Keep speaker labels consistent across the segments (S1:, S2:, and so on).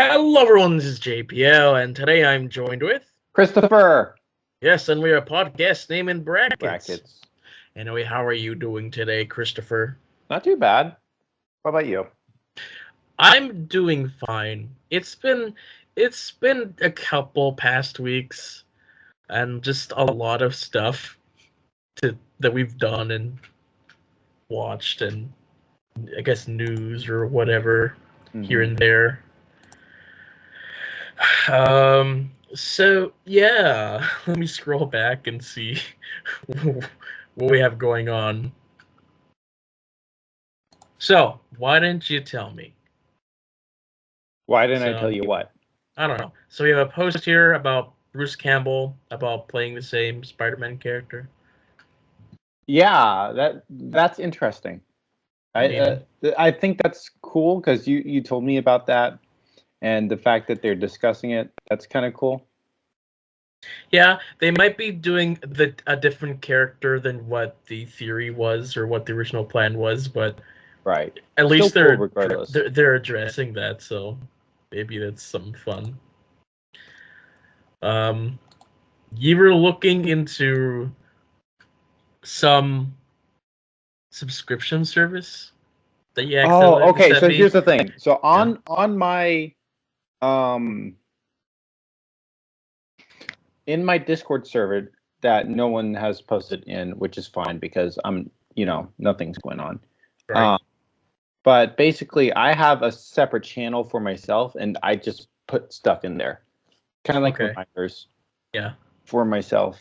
S1: Hello everyone, this is JPL, and today I'm joined with...
S2: Christopher!
S1: Yes, and we are a podcast name in brackets.
S2: Anyway,
S1: how are you doing today, Christopher?
S2: Not too bad. How about you?
S1: I'm doing fine. It's been a couple past weeks, and just a lot of stuff that we've done and watched, and I guess news or whatever here and there. So yeah, let me scroll back and see what we have going on. So, why didn't you tell me?
S2: Why didn't I tell you what?
S1: I don't know. So we have a post here about Bruce Campbell, about playing the same Spider-Man character.
S2: Yeah, that's interesting. I think that's cool because you told me about that, and the fact that they're discussing it, that's kind of cool.
S1: Yeah, they might be doing a different character than what the theory was or what the original plan was, but
S2: right.
S1: At least they're
S2: cool regardless.
S1: They're addressing that, so maybe that's something fun. You were looking into some subscription service that you accidentally
S2: okay.
S1: sent
S2: So
S1: me?
S2: here's the thing. So on my in my Discord server that no one has posted in, which is fine because nothing's going on.
S1: Right.
S2: But basically, I have a separate channel for myself, and I just put stuff in there, kind of like reminders.
S1: Yeah.
S2: For myself,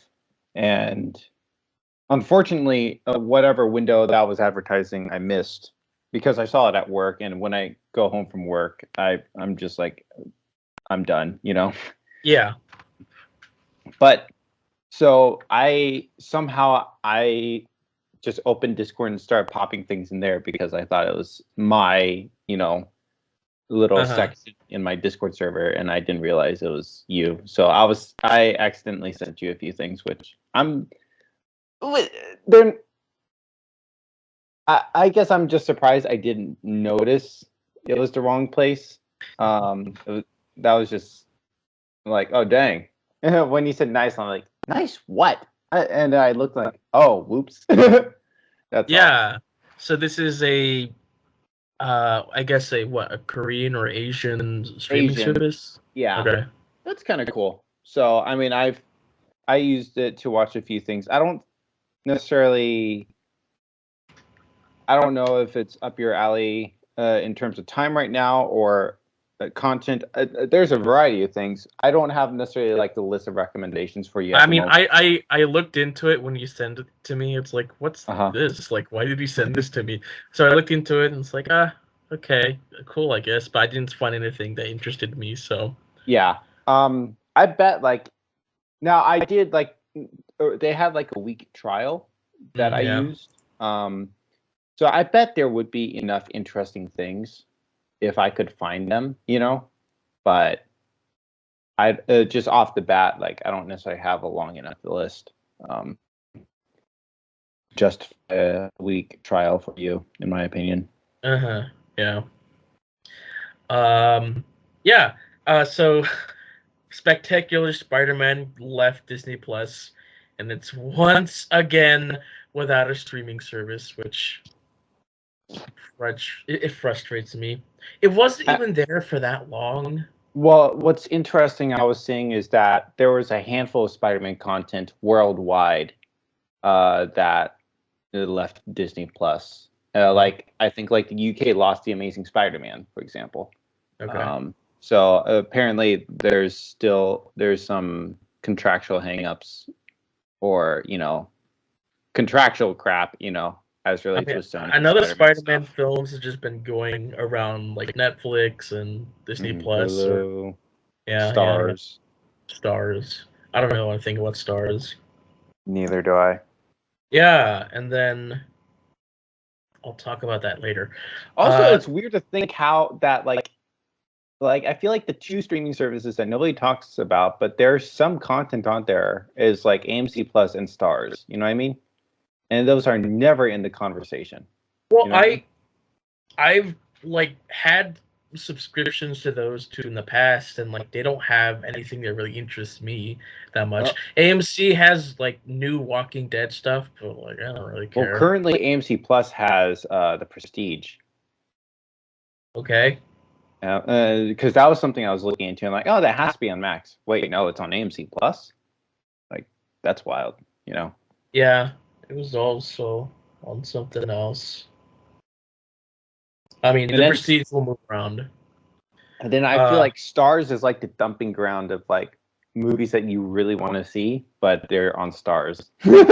S2: and unfortunately, whatever window that was advertising, I missed because I saw it at work, and when I go home from work, I'm just like, I'm done,
S1: Yeah.
S2: But so I just opened Discord and started popping things in there because I thought it was my, little section in my Discord server, and I didn't realize it was you. So I accidentally sent you a few things, which I guess I'm just surprised I didn't notice it was the wrong place. That was just like, oh dang. When you said nice, I'm like, nice what? And I looked like, oh, whoops. That's
S1: all. So this is a I guess a Korean or Asian streaming service?
S2: Yeah.
S1: Okay.
S2: That's kind of cool. So I mean, I used it to watch a few things. I don't know if it's up your alley in terms of time right now or content. There's a variety of things. I don't have necessarily like the list of recommendations for you.
S1: I mean, I looked into it when you sent it to me. It's like, what's this? Like, why did you send this to me? So I looked into it and it's like, okay, cool, I guess. But I didn't find anything that interested me. So
S2: yeah, I bet now I did they had like a week trial that I used. So I bet there would be enough interesting things if I could find them, but I just off the bat, I don't necessarily have a long enough list. Just a week trial for you, in my opinion.
S1: Yeah. So Spectacular Spider-Man left Disney Plus, and it's once again without a streaming service, which it frustrates me. It wasn't even there for that long.
S2: Well, what's interesting I was seeing is that there was a handful of Spider-Man content worldwide that left Disney Plus. I think the UK lost The Amazing Spider-Man, for example.
S1: Okay.
S2: So apparently there's some contractual hangups or, contractual crap, as related to Sony.
S1: I know the Spider-Man films have just been going around like Netflix and Disney Plus.
S2: Hulu,
S1: Stars. Stars. I don't know anything about Stars.
S2: Neither do I.
S1: Yeah, and then I'll talk about that later.
S2: Also, it's weird to think how that I feel like the two streaming services that nobody talks about, but there's some content on there is like AMC Plus and Stars. You know what I mean? And those are never in the conversation.
S1: Well, I've had subscriptions to those two in the past, and like they don't have anything that really interests me that much. AMC has like new Walking Dead stuff, but like I don't really care.
S2: Well, currently AMC Plus has The Prestige.
S1: Okay.
S2: Because that was something I was looking into. I'm like, oh, that has to be on Max. Wait, no, it's on AMC Plus. Like, that's wild, you know?
S1: Yeah, it was also on something else. I mean, the Prestige will move around.
S2: And then I feel like Stars is like the dumping ground of like movies that you really want to see, but they're on Stars.
S1: Yeah.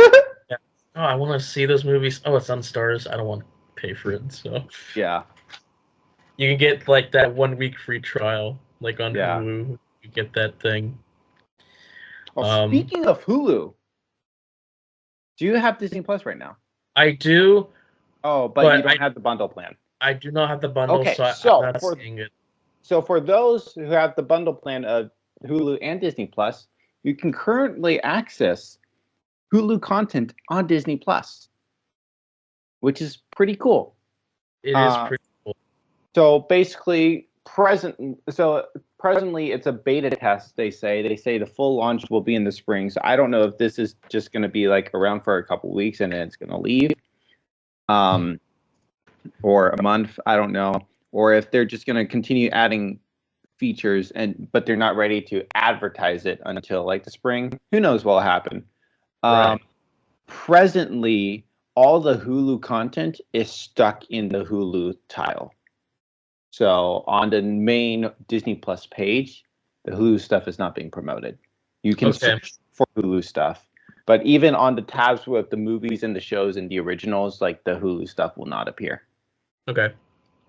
S1: Oh, I want to see those movies. Oh, it's on Stars. I don't want to pay for it, so
S2: yeah.
S1: You can get like that 1 week free trial, like on Hulu. You get that thing.
S2: Well, speaking of Hulu, do you have Disney Plus right now?
S1: I do.
S2: Oh, but you don't have the bundle plan.
S1: I do not have the bundle,
S2: okay,
S1: so I'm not seeing it.
S2: So for those who have the bundle plan of Hulu and Disney Plus, you can currently access Hulu content on Disney Plus, which is pretty cool.
S1: It is pretty cool.
S2: So basically, presently it's a beta test. They say the full launch will be in the spring. So I don't know if this is just going to be like around for a couple weeks and then it's going to leave, or a month. I don't know, or if they're just going to continue adding features but they're not ready to advertise it until like the spring. Who knows what will happen?
S1: Right.
S2: Presently, all the Hulu content is stuck in the Hulu tile. So on the main Disney Plus page, the Hulu stuff is not being promoted. You can search for Hulu stuff, but even on the tabs with the movies and the shows and the originals, like the Hulu stuff will not appear.
S1: Okay.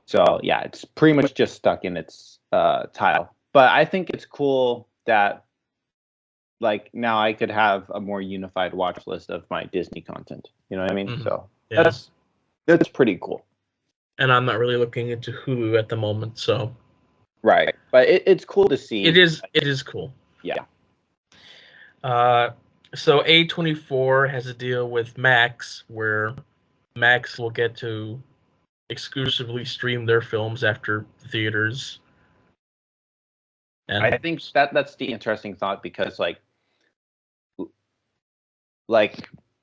S2: So yeah, it's pretty much just stuck in its tile. But I think it's cool that like now I could have a more unified watch list of my Disney content. You know what I mean? So that's pretty cool.
S1: And I'm not really looking into Hulu at the moment, so
S2: right. But it's cool to see.
S1: It is cool.
S2: Yeah.
S1: So A24 has a deal with Max where Max will get to exclusively stream their films after theaters.
S2: And I think that's the interesting thought because like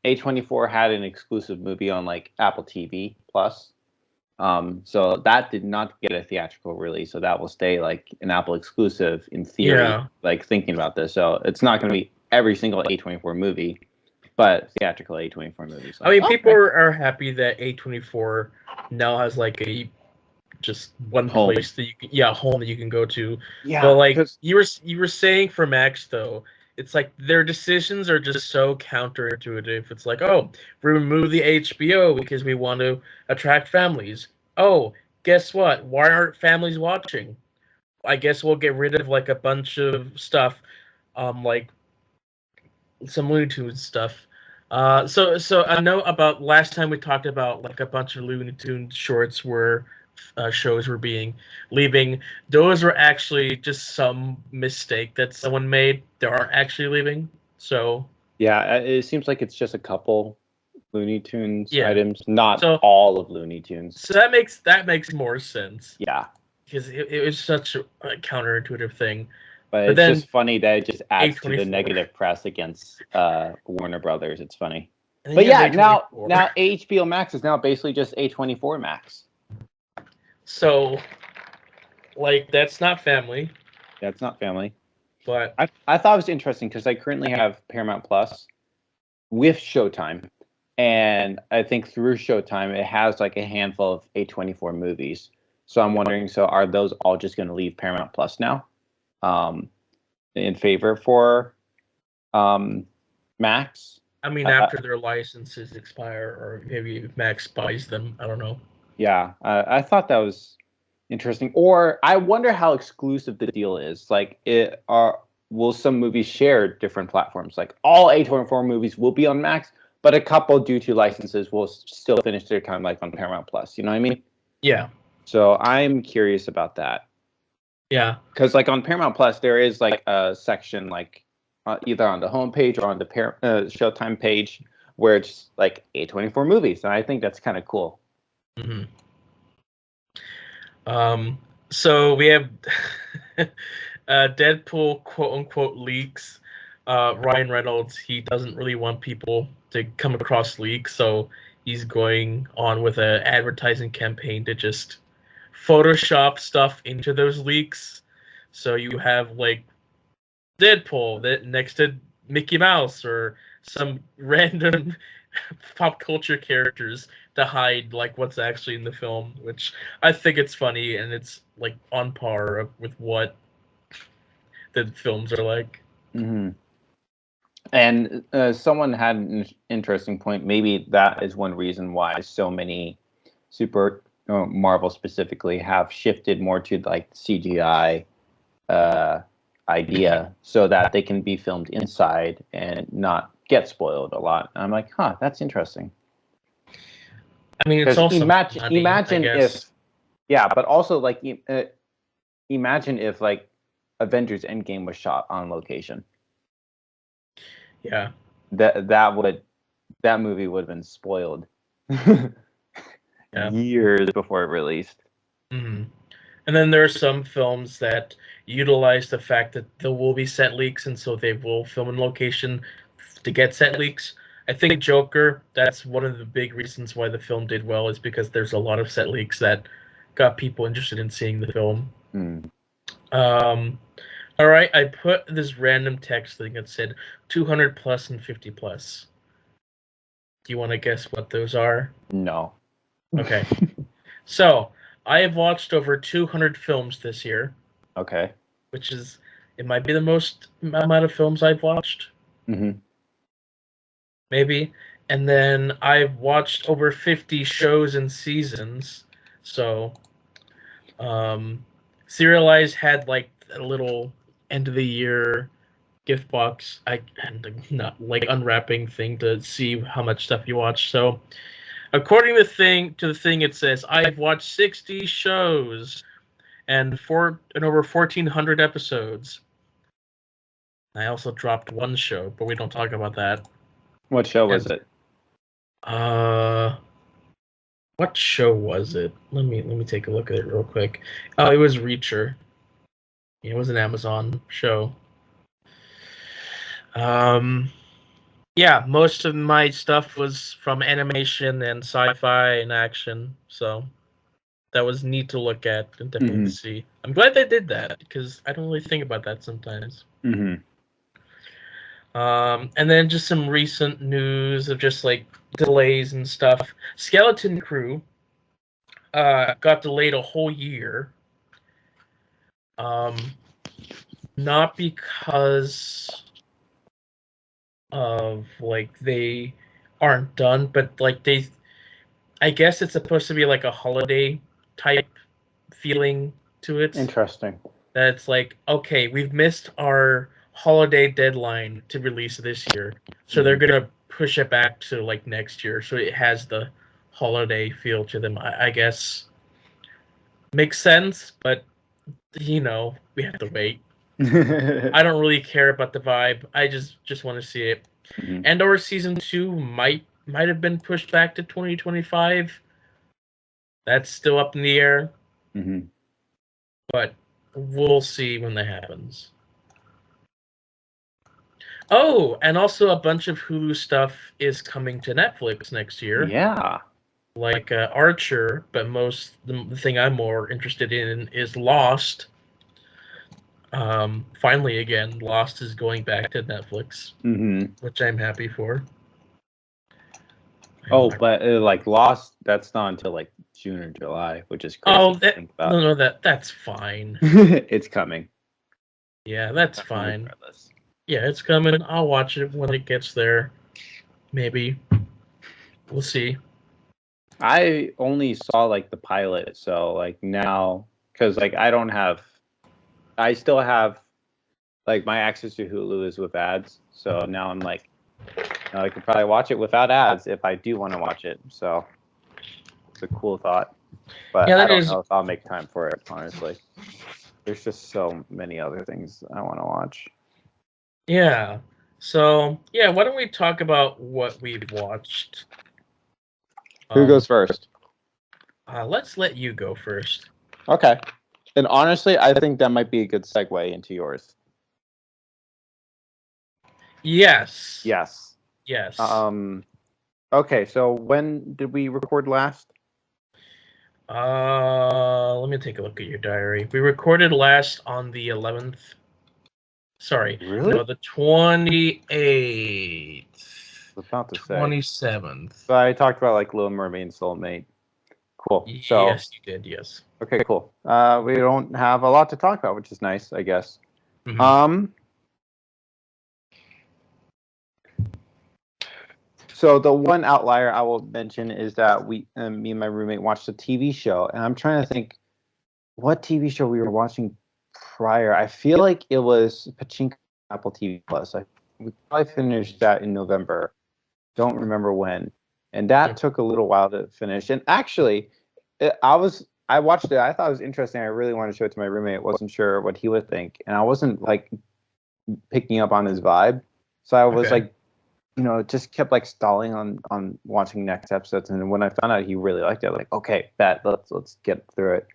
S2: A24 had an exclusive movie on like Apple TV Plus. So that did not get a theatrical release, so that will stay like an Apple exclusive in theory. Like thinking about this, so it's not going to be every single A24 movie, but theatrical A24 movies.
S1: Like, I mean, people are happy that A24 now has like a just one place that you can, home that you can go to. Yeah. But like you were saying for Max though, it's like their decisions are just so counterintuitive. It's like, oh, we remove the HBO because we want to attract families. Oh, guess what? Why aren't families watching? I guess we'll get rid of like a bunch of stuff, like some Looney Tunes stuff. So I know about last time we talked about like a bunch of Looney Tunes shorts where shows were leaving. Those were actually just some mistake that someone made. They aren't actually leaving. So
S2: yeah, it seems like it's just a couple Looney Tunes items, not all of Looney Tunes.
S1: So that makes more sense.
S2: Yeah,
S1: because it was such a counterintuitive thing.
S2: But it's just funny that it just adds to the negative press against Warner Brothers. It's funny. But yeah, now HBO Max is now basically just A24 Max.
S1: So, like, that's not family.
S2: That's not family.
S1: But
S2: I thought it was interesting because I currently have Paramount Plus with Showtime. And I think through Showtime, it has like a handful of A24 movies. So I'm wondering, so are those all just going to leave Paramount Plus now? In favor for Max?
S1: I mean, after their licenses expire, or maybe Max buys them. I don't know.
S2: Yeah, I thought that was interesting. Or I wonder how exclusive the deal is. Like, will some movies share different platforms? Like, all A24 movies will be on Max, but a couple, due to licenses, will still finish their time like on Paramount Plus. You know what I mean?
S1: Yeah.
S2: So I'm curious about that.
S1: Yeah.
S2: Because like on Paramount Plus, there is like a section like either on the homepage or on the Showtime page where it's like A24 movies, and I think that's kind of cool.
S1: Mm-hmm. So we have Deadpool quote unquote leaks. Ryan Reynolds, he doesn't really want people to come across leaks, so he's going on with an advertising campaign to just Photoshop stuff into those leaks. So you have like Deadpool that next to Mickey Mouse or some random pop culture characters to hide like what's actually in the film, which I think it's funny and it's like on par with what the films are like.
S2: Mm-hmm. And someone had an interesting point. Maybe that is one reason why so many super Marvel specifically have shifted more to like CGI idea, so that they can be filmed inside and not get spoiled a lot. And I'm like, huh, that's interesting.
S1: I mean, it's
S2: Because
S1: also
S2: imagine if, yeah, but also like imagine if like Avengers Endgame was shot on location.
S1: Yeah,
S2: that movie would have been spoiled years before it released.
S1: Mm-hmm. And then there are some films that utilize the fact that there will be set leaks, and so they will film in location to get set leaks. I think Joker, that's one of the big reasons why the film did well, is because there's a lot of set leaks that got people interested in seeing the film.
S2: Mm.
S1: All right, I put this random text thing that said 200 plus and 50 plus. Do you want to guess what those are?
S2: No.
S1: Okay. So, I have watched over 200 films this year.
S2: Okay.
S1: Which is, it might be the most amount of films I've watched.
S2: Mm-hmm.
S1: Maybe. And then I've watched over 50 shows and seasons. So, Serialize had like a little end of the year gift box, and not like unwrapping thing to see how much stuff you watch. So, according to the thing, it says I've watched 60 shows and over 1,400 episodes. I also dropped one show, but we don't talk about that.
S2: What show was it?
S1: What show was it? Let me take a look at it real quick. Oh, it was Reacher. It was an Amazon show. Yeah, most of my stuff was from animation and sci-fi and action, so that was neat to look at and definitely see. I'm glad they did that because I don't really think about that sometimes.
S2: Mm-hmm.
S1: And then just some recent news of just like delays and stuff. Skeleton Crew got delayed a whole year. Not because of like they aren't done, but like I guess it's supposed to be like a holiday type feeling to it.
S2: Interesting.
S1: That it's like, okay, we've missed our holiday deadline to release this year, so they're gonna push it back to like next year, so it has the holiday feel to them. I guess makes sense, but we have to wait. I don't really care about the vibe. I just want to see it.
S2: Mm-hmm.
S1: And/or season 2 might have been pushed back to 2025. That's still up in the air.
S2: Mm-hmm.
S1: But we'll see when that happens. Oh, and also a bunch of Hulu stuff is coming to Netflix next year.
S2: Yeah.
S1: Like Archer, but the thing I'm more interested in is Lost. Finally, again, Lost is going back to Netflix, which I'm happy for.
S2: Oh, but like Lost, that's not until like June or July, which is crazy.
S1: Oh, that's fine.
S2: It's coming.
S1: Yeah, that's fine. Regardless. Yeah, it's coming. I'll watch it when it gets there. Maybe. We'll see.
S2: I only saw like the pilot, so like now, because like I still have like my access to Hulu is with ads, so now I'm like, I could probably watch it without ads if I do want to watch it. So it's a cool thought, but I don't know if I'll make time for it. Honestly, there's just so many other things I want to watch.
S1: Yeah. So yeah, why don't we talk about what we've watched?
S2: Who goes first?
S1: Let's let you go first.
S2: Okay. And honestly, I think that might be a good segue into yours.
S1: Yes.
S2: Yes.
S1: Yes.
S2: Okay, so when did we record last?
S1: Let me take a look at your diary. We recorded last on the 11th. Sorry.
S2: Really?
S1: No, the 28th.
S2: I was about to say.
S1: 27th.
S2: So I talked about like Little Mermaid and Soulmate. Cool. So
S1: Yes, you did, yes.
S2: okay, cool. We don't have a lot to talk about, which is nice, I guess.
S1: Mhm.
S2: So the one outlier I will mention is that me and my roommate watched a TV show, and I'm trying to think what TV show we were watching prior. I feel like it was Pachinko Apple TV Plus. We probably finished that in November. Don't remember when, and that took a little while to finish. And actually, I watched it. I thought it was interesting. I really wanted to show it to my roommate. Wasn't sure what he would think, and I wasn't like picking up on his vibe. So I was like, just kept like stalling on watching next episodes. And when I found out he really liked it, I was like, okay, let's get through it.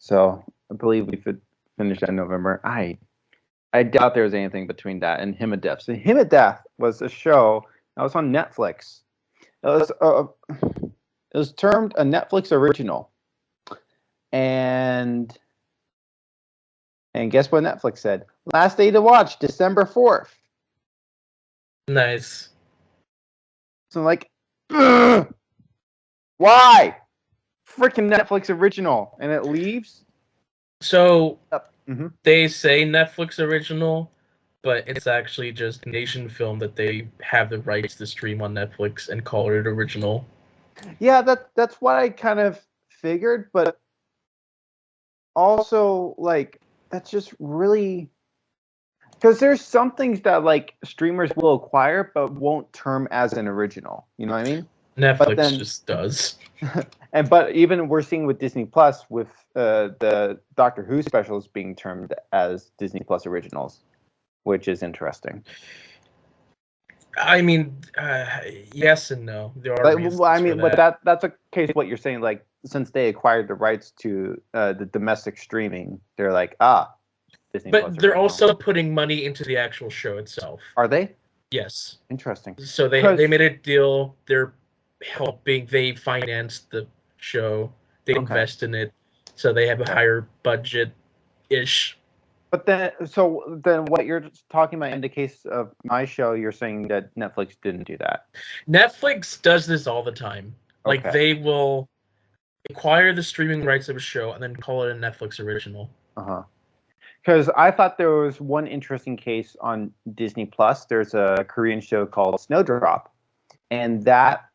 S2: So I believe we could finish that in November. I doubt there was anything between that and Him of Death. So Him of Death was a show that was on Netflix. It was termed a Netflix original. And guess what Netflix said? Last day to watch, December 4th.
S1: Nice.
S2: So I'm like, ugh, why? Freaking Netflix original. And it leaves.
S1: So
S2: Mm-hmm.
S1: they say Netflix original, but it's actually just Nation Film that they have the rights to stream on Netflix and call it original.
S2: Yeah, that's what I kind of figured, but also like that's just really because there's some things that like streamers will acquire but won't term as an original. You know what I mean?
S1: Netflix just does.
S2: But even we're seeing with Disney Plus with the Doctor Who specials being termed as Disney Plus originals, which is interesting.
S1: I mean, yes and no. There are reasons for that.
S2: But that's a case of what you're saying. Like, since they acquired the rights to the domestic streaming, they're like, Disney
S1: But
S2: Plus
S1: they're
S2: original.
S1: also putting money into the actual show itself.
S2: Are they?
S1: Yes.
S2: Interesting.
S1: So they made a deal. They're helping. They finance the show. They invest in it, so they have a higher budget ish.
S2: But then what you're talking about in the case of my show, you're saying that Netflix didn't do that.
S1: Netflix does this all the time. Like they will acquire the streaming rights of a show and then call it a Netflix original.
S2: Because I thought there was one interesting case on Disney Plus. There's a Korean show called Snowdrop, and that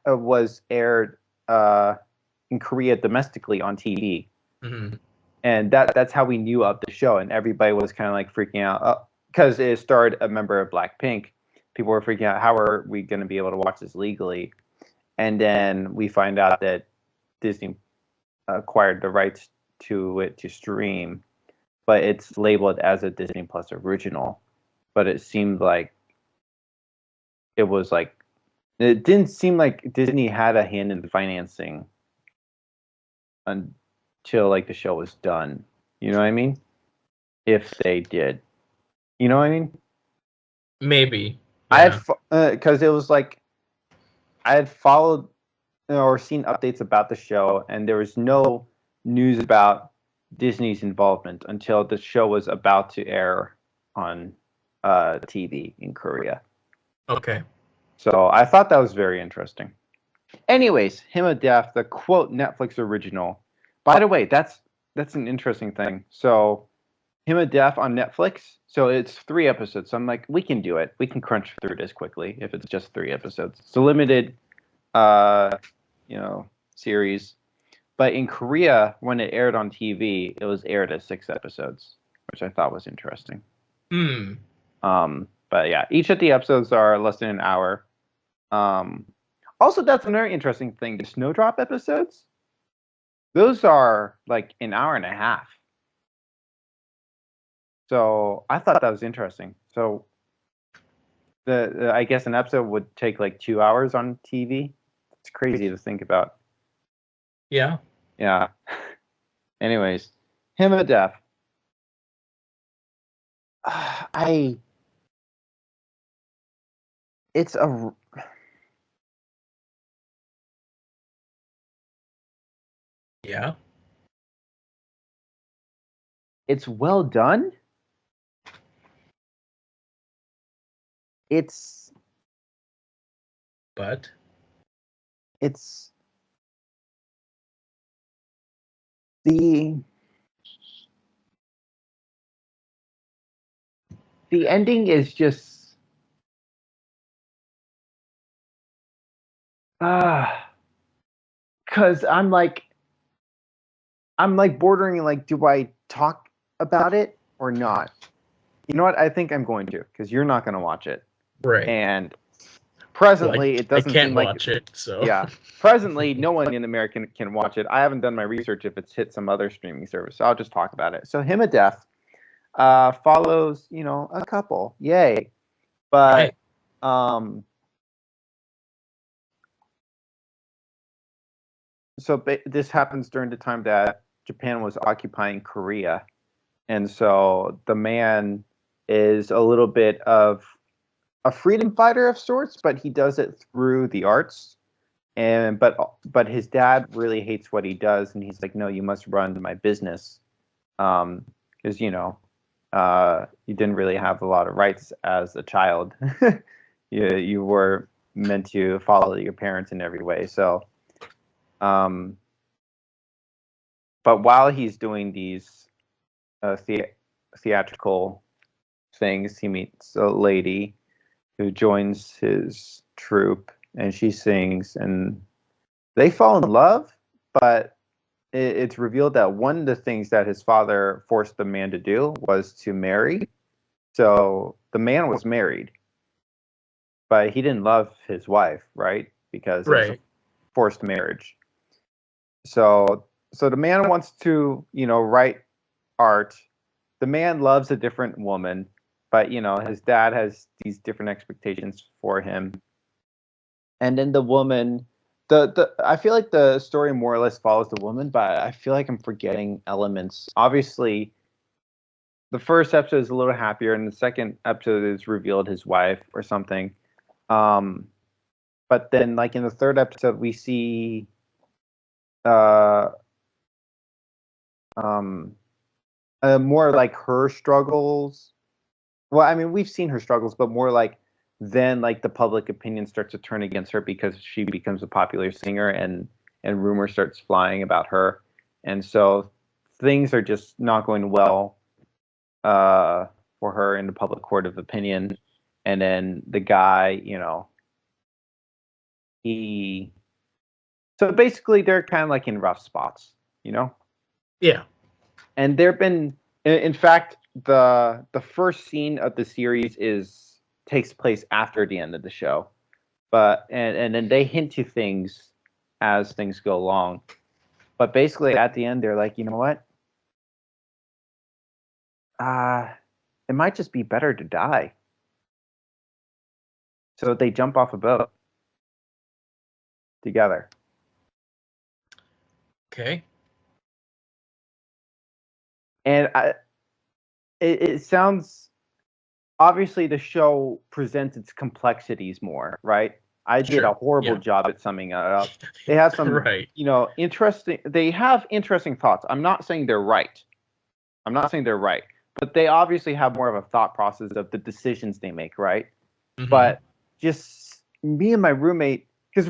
S2: was aired in Korea domestically on TV.
S1: Mm-hmm.
S2: And that's how we knew of the show, and everybody was kind of like freaking out because it starred a member of Blackpink. People were freaking out, how are we going to be able to watch this legally? And then we find out that Disney acquired the rights to it to stream, but it's labeled as a Disney Plus original. But it seemed like it didn't seem like Disney had a hand in the financing until like the show was done. You know what I mean? If they did. You know what I mean?
S1: Maybe.
S2: Yeah. I had because it was like I had followed or seen updates about the show, and there was no news about Disney's involvement until the show was about to air on TV in Korea.
S1: Okay.
S2: So I thought that was very interesting. Anyways, Him of Death, the quote Netflix original. By the way, that's an interesting thing. So Him of Death on Netflix. So it's 3 episodes. So I'm like, we can do it. We can crunch through this quickly if it's just 3 episodes. It's a limited, series. But in Korea, when it aired on TV, it was aired as 6 episodes, which I thought was interesting. But yeah, each of the episodes are less than an hour. Also, that's a very interesting thing. The Snowdrop episodes, those are like an hour and a half. So I thought that was interesting. So I guess an episode would take like 2 hours on TV. It's crazy to think about.
S1: Yeah.
S2: Yeah. Anyways, Hymn of Death. It's a.
S1: Yeah.
S2: It's well done.
S1: But
S2: It's the ending is just because I'm like bordering like, do I talk about it or not? You know what? I think I'm going to, because you're not going to watch it.
S1: right.
S2: And presently, it
S1: I
S2: doesn't
S1: can't
S2: seem like
S1: watch it, so
S2: yeah. Presently, no one in America can watch it. I haven't done my research if it's hit some other streaming service, so I'll just talk about it. So, Hymn of Death follows, a couple. Yay. But this happens during the time that Japan was occupying Korea. And so the man is a little bit of a freedom fighter of sorts, but he does it through the arts. And but his dad really hates what he does, and he's like, no, you must run my business, because you didn't really have a lot of rights as a child. You were meant to follow your parents in every way. So, but while he's doing these theatrical things, he meets a lady who joins his troupe, and she sings, and they fall in love. But it's revealed that one of the things that his father forced the man to do was to marry. So the man was married, but he didn't love his wife, right? Because it was a
S1: right.
S2: forced marriage. So the man wants to, write art. The man loves a different woman, but his dad has these different expectations for him. And then the woman, the I feel like the story more or less follows the woman, but I feel like I'm forgetting elements. Obviously, the first episode is a little happier, and the second episode is revealed his wife or something. Um, but then, like in the third episode, we see uh, um, more like her struggles. Well, I mean, we've seen her struggles, but more like then, like the public opinion starts to turn against her because she becomes a popular singer, and rumor starts flying about her, and so things are just not going well for her in the public court of opinion. And then the guy, he so basically they're kind of like in rough spots, you know.
S1: Yeah.
S2: And there've been, in fact, the first scene of the series takes place after the end of the show, but and then they hint to things as things go along. But basically, at the end, they're like, you know what? It might just be better to die. So they jump off a boat together.
S1: Okay.
S2: And it sounds, obviously the show presents its complexities more, right? I did a horrible job at summing it up. They have some,
S1: right.
S2: interesting. They have interesting thoughts. I'm not saying they're right. But they obviously have more of a thought process of the decisions they make, right?
S1: Mm-hmm.
S2: But just me and my roommate, because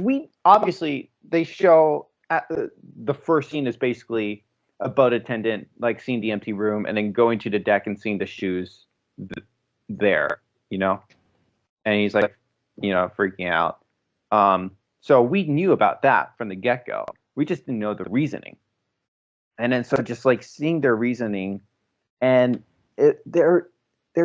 S2: they show the first scene is basically a boat attendant like seeing the empty room and then going to the deck and seeing the shoes there, and he's like, freaking out. So we knew about that from the get-go. We just didn't know the reasoning. And then so just like seeing their reasoning, and they're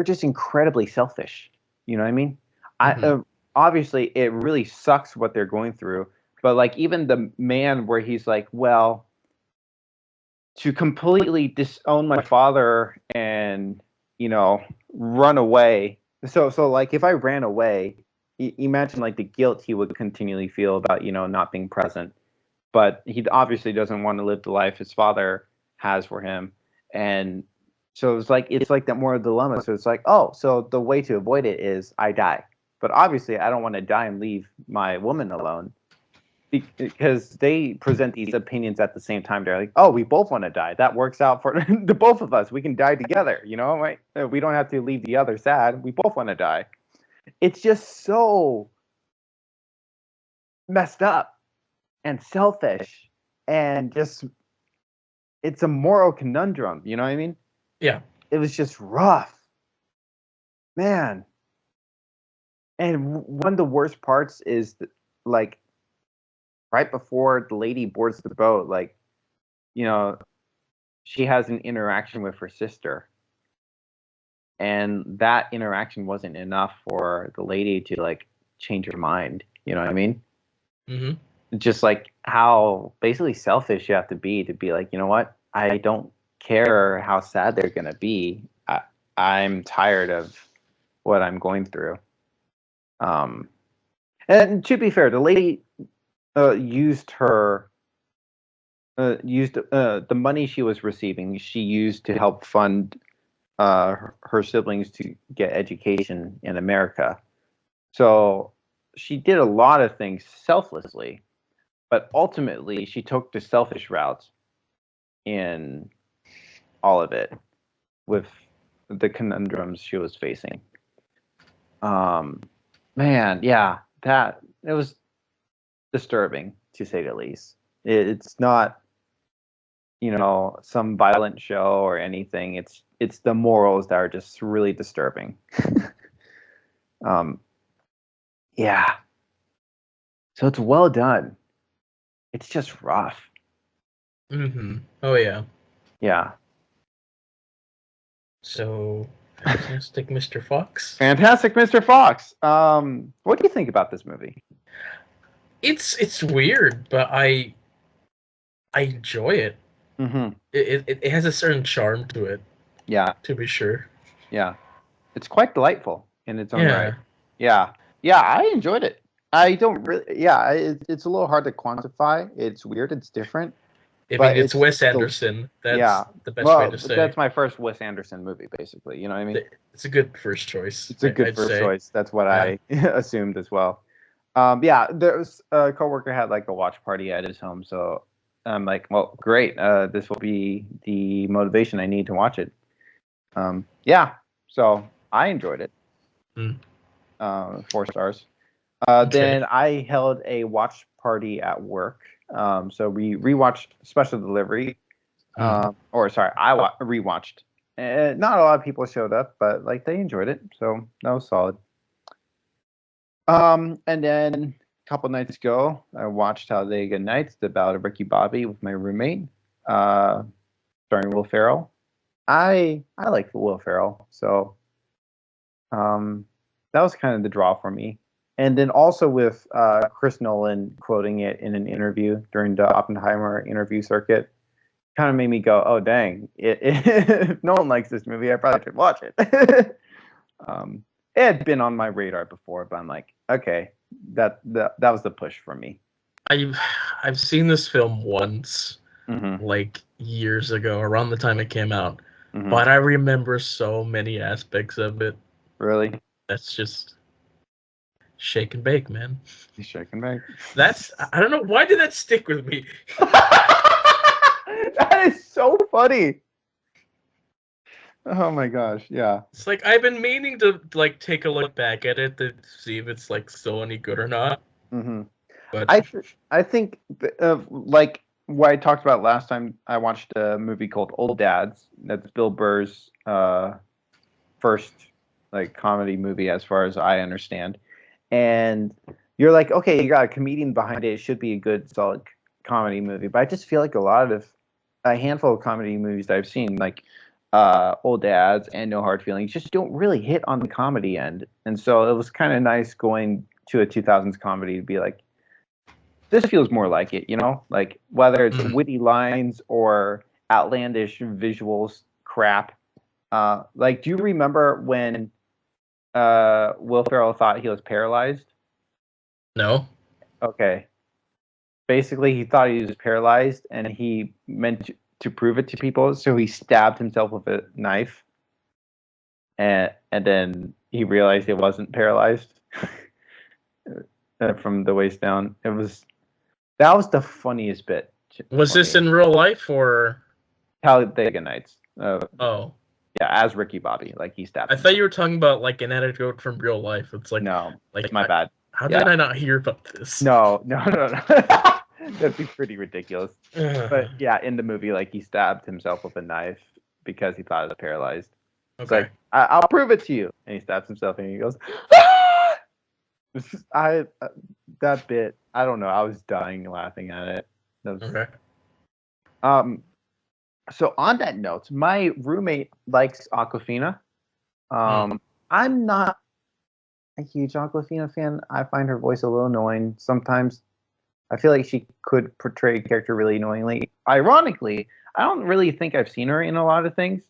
S2: just incredibly selfish. You know what I mean?
S1: Mm-hmm.
S2: Obviously it really sucks what they're going through, but like even the man where he's like, well, to completely disown my father and run away. So like if I ran away, imagine like the guilt he would continually feel about not being present. but he obviously doesn't want to live the life his father has for him. And so it's like that moral dilemma. So it's like, oh, so the way to avoid it is I die. But obviously I don't want to die and leave my woman alone, because they present these opinions at the same time. They're like, oh, we both want to die. That works out for the both of us. We can die together, right? We don't have to leave the other sad. We both want to die. It's just so messed up and selfish, and just, it's a moral conundrum. You know what I mean?
S1: Yeah.
S2: It was just rough, man. And one of the worst parts is like right before the lady boards the boat, like, she has an interaction with her sister, and that interaction wasn't enough for the lady to like change her mind. You know what I mean?
S1: Mm-hmm.
S2: Just like how basically selfish you have to be like, you know what? I don't care how sad they're gonna be. I'm tired of what I'm going through. And to be fair, the lady used the money she was receiving. She used to help fund her siblings to get education in America. So she did a lot of things selflessly, but ultimately she took the selfish route in all of it with the conundrums she was facing. Man, yeah, that it was disturbing to say the least. It's not, some violent show or anything. It's the morals that are just really disturbing. Yeah. So it's well done. It's just rough.
S1: Mm-hmm. Oh yeah.
S2: Yeah.
S1: So, Fantastic Mr. Fox.
S2: Fantastic Mr. Fox. What do you think about this movie?
S1: It's weird, but I enjoy it.
S2: Mm-hmm.
S1: It has a certain charm to it.
S2: Yeah.
S1: To be sure.
S2: Yeah. It's quite delightful in its own right.
S1: Yeah.
S2: Yeah. Yeah, I enjoyed it. I don't really. Yeah, it's a little hard to quantify. It's weird. It's different.
S1: I mean,
S2: But
S1: it's Wes
S2: still,
S1: Anderson. That's
S2: yeah.
S1: the best way
S2: Well,
S1: to say.
S2: that's my first Wes Anderson movie, basically. You know what I mean?
S1: It's a good first choice,
S2: It's a good
S1: I'd
S2: first
S1: say.
S2: choice. That's what
S1: Yeah.
S2: I assumed as well. Yeah, there's a coworker had like a watch party at his home, so I'm like, well, great. This will be the motivation I need to watch it. Yeah, so I enjoyed it.
S1: Mm.
S2: 4 stars.
S1: Okay.
S2: Then I held a watch party at work. So we rewatched Special Delivery. Or sorry, I rewatched. Not a lot of people showed up, but like they enjoyed it, so that was solid. And then a couple nights ago, I watched Talladega Nights, the Ballad of Ricky Bobby, with my roommate, uh, starring Will Ferrell. I like Will Ferrell, so that was kind of the draw for me. And then also with Chris Nolan quoting it in an interview during the Oppenheimer interview circuit, kind of made me go, "Oh dang! If no one likes this movie, I probably should watch it." It had been on my radar before, but I'm like, okay, that was the push for me.
S1: I've seen this film once,
S2: Mm-hmm.
S1: like years ago, around the time it came out,
S2: Mm-hmm.
S1: but I remember so many aspects of it.
S2: Really?
S1: That's just shake and bake, man.
S2: He's shaking back.
S1: That's I don't know why did that stick with me.
S2: That is so funny. Oh my gosh, yeah.
S1: It's like I've been meaning to like take a look back at it to see if it's like still any good or not.
S2: Mm-hmm.
S1: But
S2: I think like what I talked about last time. I watched a movie called Old Dads. That's Bill Burr's first like comedy movie, as far as I understand. And you're like, okay, you got a comedian behind it. It should be a good, solid comedy movie. But I just feel like a handful of comedy movies that I've seen, like Old Dads and No Hard Feelings, just don't really hit on the comedy end. And so it was kind of nice going to a 2000s comedy to be like, this feels more like it, like whether it's witty lines or outlandish visuals crap. Like, do you remember when Will Ferrell thought he was paralyzed?
S1: no.
S2: Okay. basically he thought he was paralyzed, and he meant to prove it to people, so he stabbed himself with a knife, and then he realized he wasn't paralyzed from the waist down. That was the funniest bit.
S1: Was this in real life or
S2: Talladega Nights?
S1: Oh,
S2: yeah, as Ricky Bobby, like he stabbed.
S1: I thought you were talking about like an anecdote from real life. It's like
S2: no,
S1: like
S2: my bad.
S1: How did I not hear about this?
S2: No. That'd be pretty ridiculous. But yeah, in the movie, like he stabbed himself with a knife because he thought he was paralyzed. It's like, I'll prove it to you, and he stabs himself, and he goes, ah! That bit, I don't know, I was dying laughing at it.
S1: Okay.
S2: So on that note, my roommate likes Aquafina. I'm not a huge Aquafina fan. I find her voice a little annoying sometimes. I feel like she could portray a character really annoyingly. Ironically, I don't really think I've seen her in a lot of things.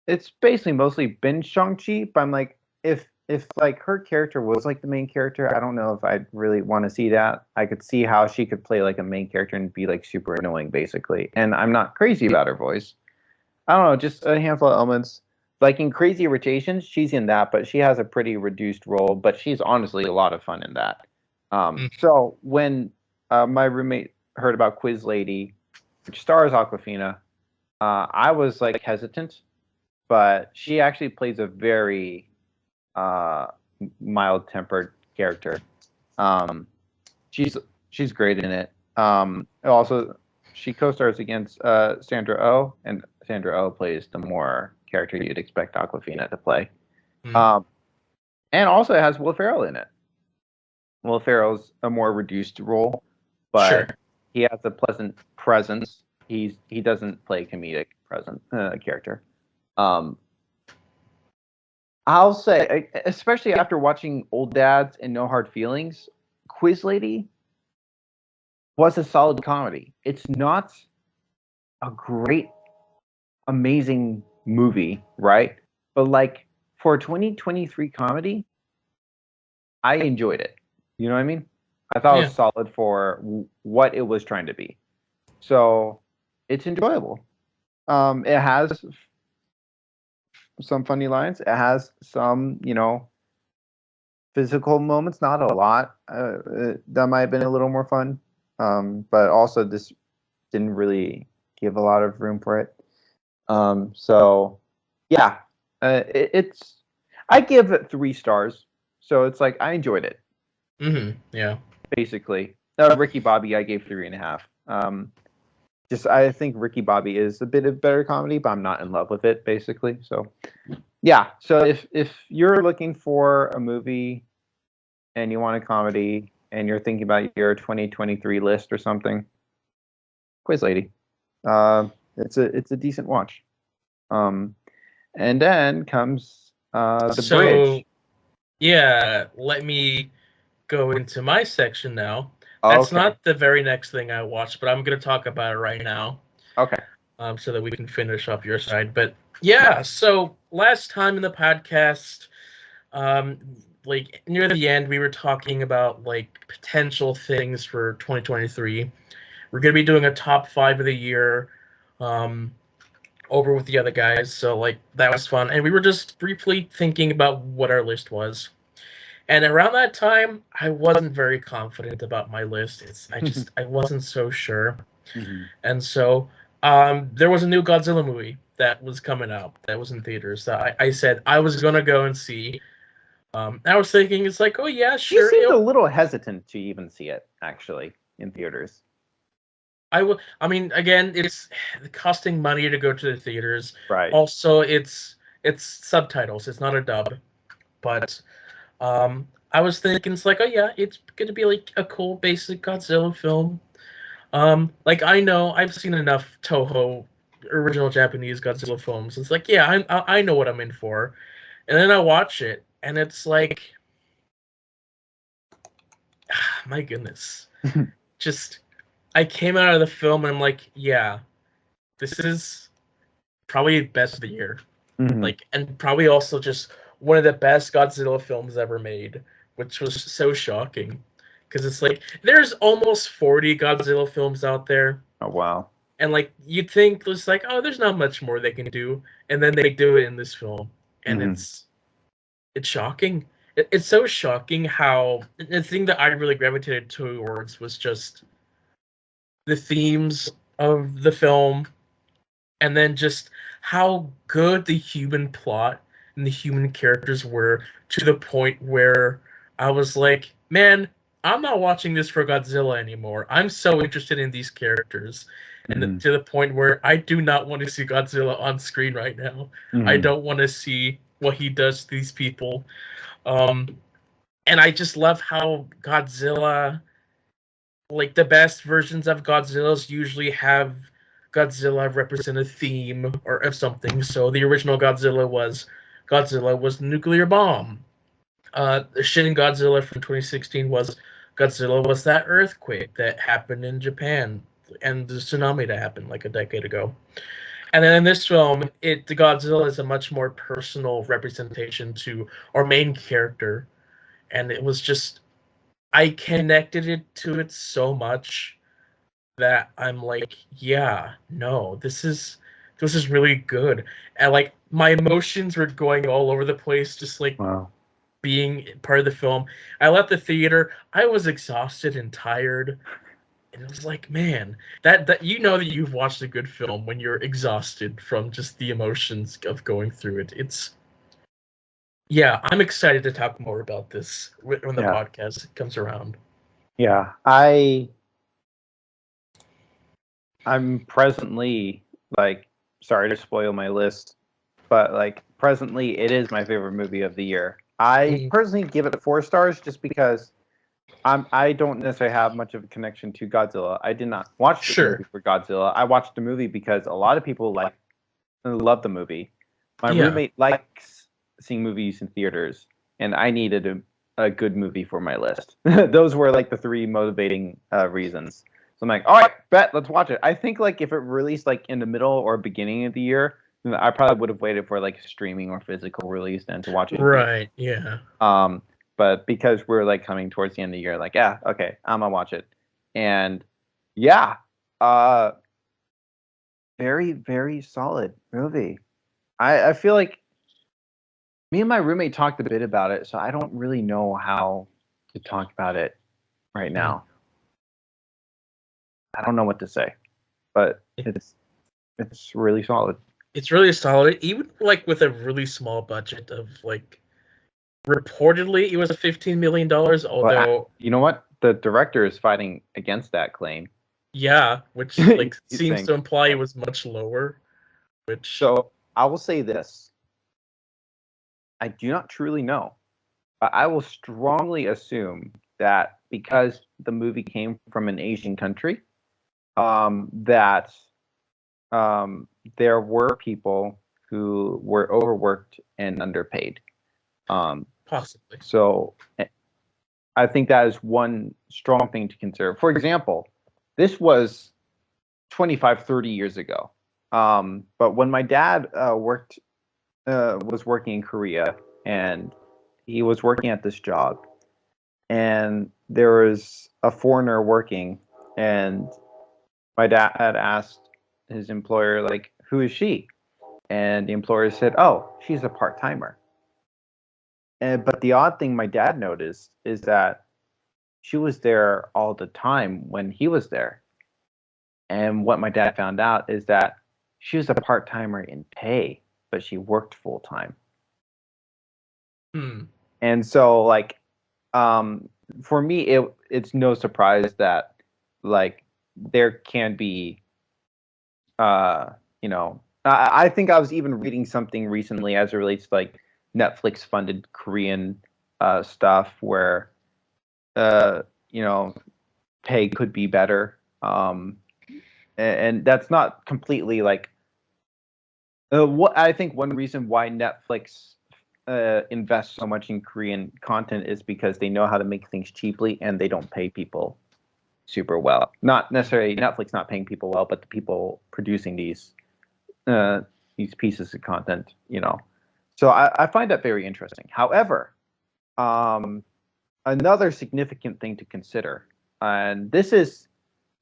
S2: It's basically mostly been Shang-Chi, but I'm like, if like her character was like the main character, I don't know if I'd really want to see that. I could see how she could play like a main character and be like super annoying, basically. And I'm not crazy about her voice. I don't know, just a handful of elements. Like in Crazy Rotations, she's in that, but she has a pretty reduced role. But she's honestly a lot of fun in that. So when my roommate heard about Quiz Lady, which stars Aquafina, I was like hesitant, but she actually plays a very mild-tempered character. She's great in it. Also, she co-stars against Sandra Oh, and Sandra Oh plays the more character you'd expect Aquafina to play. And also it has Will Ferrell in it. Will Ferrell's a more reduced role, but he has a pleasant presence. He doesn't play comedic character. I'll say, especially after watching Old Dads and No Hard Feelings, Quiz Lady was a solid comedy. It's not a great, amazing movie, right? But like for a 2023 comedy, I enjoyed it. You know what I mean? I thought it was solid for what it was trying to be. So it's enjoyable. It has some funny lines. It has some, physical moments. Not a lot. That might have been a little more fun. But also this didn't really give a lot of room for it. So yeah, it's. I give it 3 stars. So it's like I enjoyed it.
S1: Yeah.
S2: Basically, Ricky Bobby, I gave 3.5. I think Ricky Bobby is a bit of better comedy, but I'm not in love with it. Basically, so yeah. So if you're looking for a movie and you want a comedy and you're thinking about your 2023 list or something, Quiz Lady. It's a decent watch. And then comes the bridge.
S1: Yeah, let me go into my section now. That's not the very next thing I watched, but I'm going to talk about it right now.
S2: Okay.
S1: So that we can finish up your side. But yeah, so last time in the podcast, like near the end, we were talking about like potential things for 2023. We're going to be doing a top 5 of the year over with the other guys. So like that was fun. And we were just briefly thinking about what our list was. And around that time, I wasn't very confident about my list. I wasn't so sure. And so there was a new Godzilla movie that was coming out that was in theaters that I said I was going to go and see. I was thinking, it's like, oh yeah, sure.
S2: You seemed a little hesitant to even see it, actually, in theaters.
S1: I mean, again, it's costing money to go to the theaters.
S2: Right.
S1: Also, it's subtitles. It's not a dub. But I was thinking, it's like, oh yeah, it's gonna be like a cool basic Godzilla film. Like I know I've seen enough Toho original Japanese Godzilla films. It's like, yeah, I know what I'm in for. And then I watch it, and it's like, my goodness, just I came out of the film and I'm like, yeah, this is probably best of the year. Like, and probably also just one of the best Godzilla films ever made, which was so shocking. because it's like there's almost 40 Godzilla films out there.
S2: Oh wow.
S1: And like you'd think it's like, oh, there's not much more they can do, and then they do it in this film, and
S2: Mm-hmm.
S1: it's shocking. It's so shocking how the thing that I really gravitated towards was just the themes of the film, and then just how good the human plot and the human characters were to the point where I was like, man, I'm not watching this for Godzilla anymore. I'm so interested in these characters.
S2: Mm-hmm.
S1: And to the point where I do not want to see Godzilla on screen right now. I
S2: Mm-hmm.
S1: don't want to see what he does to these people. Um, and I just love how Godzilla, like the best versions of Godzilla's usually have Godzilla represent a theme or of something. So the original Godzilla was nuclear bomb. The Shin Godzilla from 2016 was Godzilla was that earthquake that happened in Japan and the tsunami that happened like a decade ago. And then in this film, the Godzilla is a much more personal representation to our main character, and it was just I connected it to it so much that I'm like, yeah, no, this is really good. And like my emotions were going all over the place, just like
S2: Wow.
S1: being part of the film. I left the theater, I was exhausted and tired. And it was like, man, that you know that you've watched a good film when you're exhausted from just the emotions of going through it. It's yeah, I'm excited to talk more about this when the
S2: Yeah.
S1: podcast comes around.
S2: Yeah. I'm presently like sorry to spoil my list, but like presently it is my favorite movie of the year. I personally give it 4 stars just because I don't necessarily have much of a connection to Godzilla. I did not watch the movie
S1: Sure.
S2: for Godzilla. I watched the movie because a lot of people love the movie. My
S1: Yeah.
S2: roommate likes seeing movies in theaters, and I needed a good movie for my list. Those were like the 3 motivating reasons. So I'm like, all right, bet, let's watch it. I think like if it released like in the middle or beginning of the year, then I probably would have waited for like streaming or physical release than to watch it in theaters.
S1: Right. Yeah.
S2: But because we're like coming towards the end of the year, like, yeah, okay, I'm gonna watch it. And yeah, uh, very, very solid movie. I feel like me and my roommate talked a bit about it, so I don't really know how to talk about it right now. I don't know what to say, but it's really solid.
S1: It's really solid, even like with a really small budget of like reportedly it was $15 million,
S2: But
S1: although
S2: you know what? The director is fighting against that claim.
S1: yeah, which like
S2: He's
S1: seems
S2: saying
S1: to imply it was much lower, which
S2: so. I will say this: I do not truly know, but I will strongly assume that because the movie came from an Asian country, that um, there were people who were overworked and underpaid. Um,
S1: possibly.
S2: so I think that is one strong thing to consider. For example, this was 25, 30 years ago. But when my dad was working in Korea, and he was working at this job, and there was a foreigner working, and my dad had asked his employer, like, who is she? And the employer said, oh, she's a part-timer. But the odd thing my dad noticed is that she was there all the time when he was there. And what my dad found out is that she was a part-timer in pay, but she worked full-time.
S1: Hmm.
S2: And so like um for me it's no surprise that like there can be uh you know I think I was even reading something recently as it relates to like Netflix funded Korean stuff where uh you know pay could be better and that's not completely like what I think one reason why Netflix invests so much in Korean content is because they know how to make things cheaply and they don't pay people super well. Not necessarily Netflix not paying people well, but the people producing these pieces of content, you know. So I find that very interesting. However, um, another significant thing to consider, and this is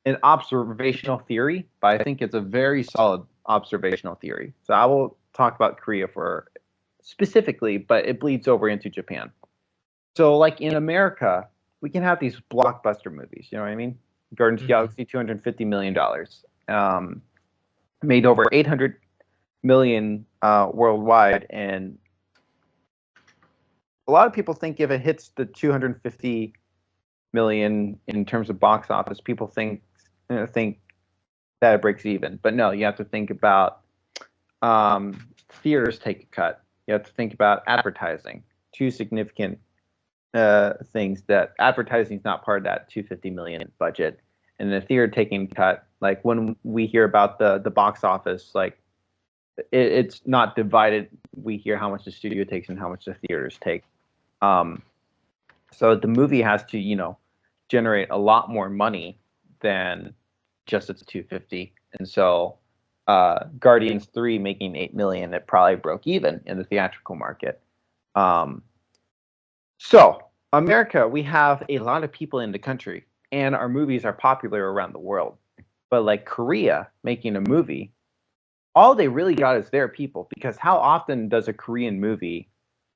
S2: an observational theory, but I think it's a very solid observational theory. So I will talk about Korea for specifically, but it bleeds over into Japan. So, like in America, we can have these blockbuster movies. You know what I mean? Guardians of the Galaxy, $250 million, made over 800 million worldwide, and a lot of people think if it hits the 250 million in terms of box office, people think that it breaks even. But no, you have to think about theaters take a cut. You have to think about advertising. Two significant things that advertising is not part of that 250 million budget, and the theater taking a cut. Like when we hear about the box office, like it's not divided. We hear how much the studio takes and how much the theaters take. So the movie has to, generate a lot more money than just its 250. And so Guardians 3 making 8 million, it probably broke even in the theatrical market. So America, we have a lot of people in the country, and our movies are popular around the world. But like Korea making a movie, all they really got is their people, because how often does a Korean movie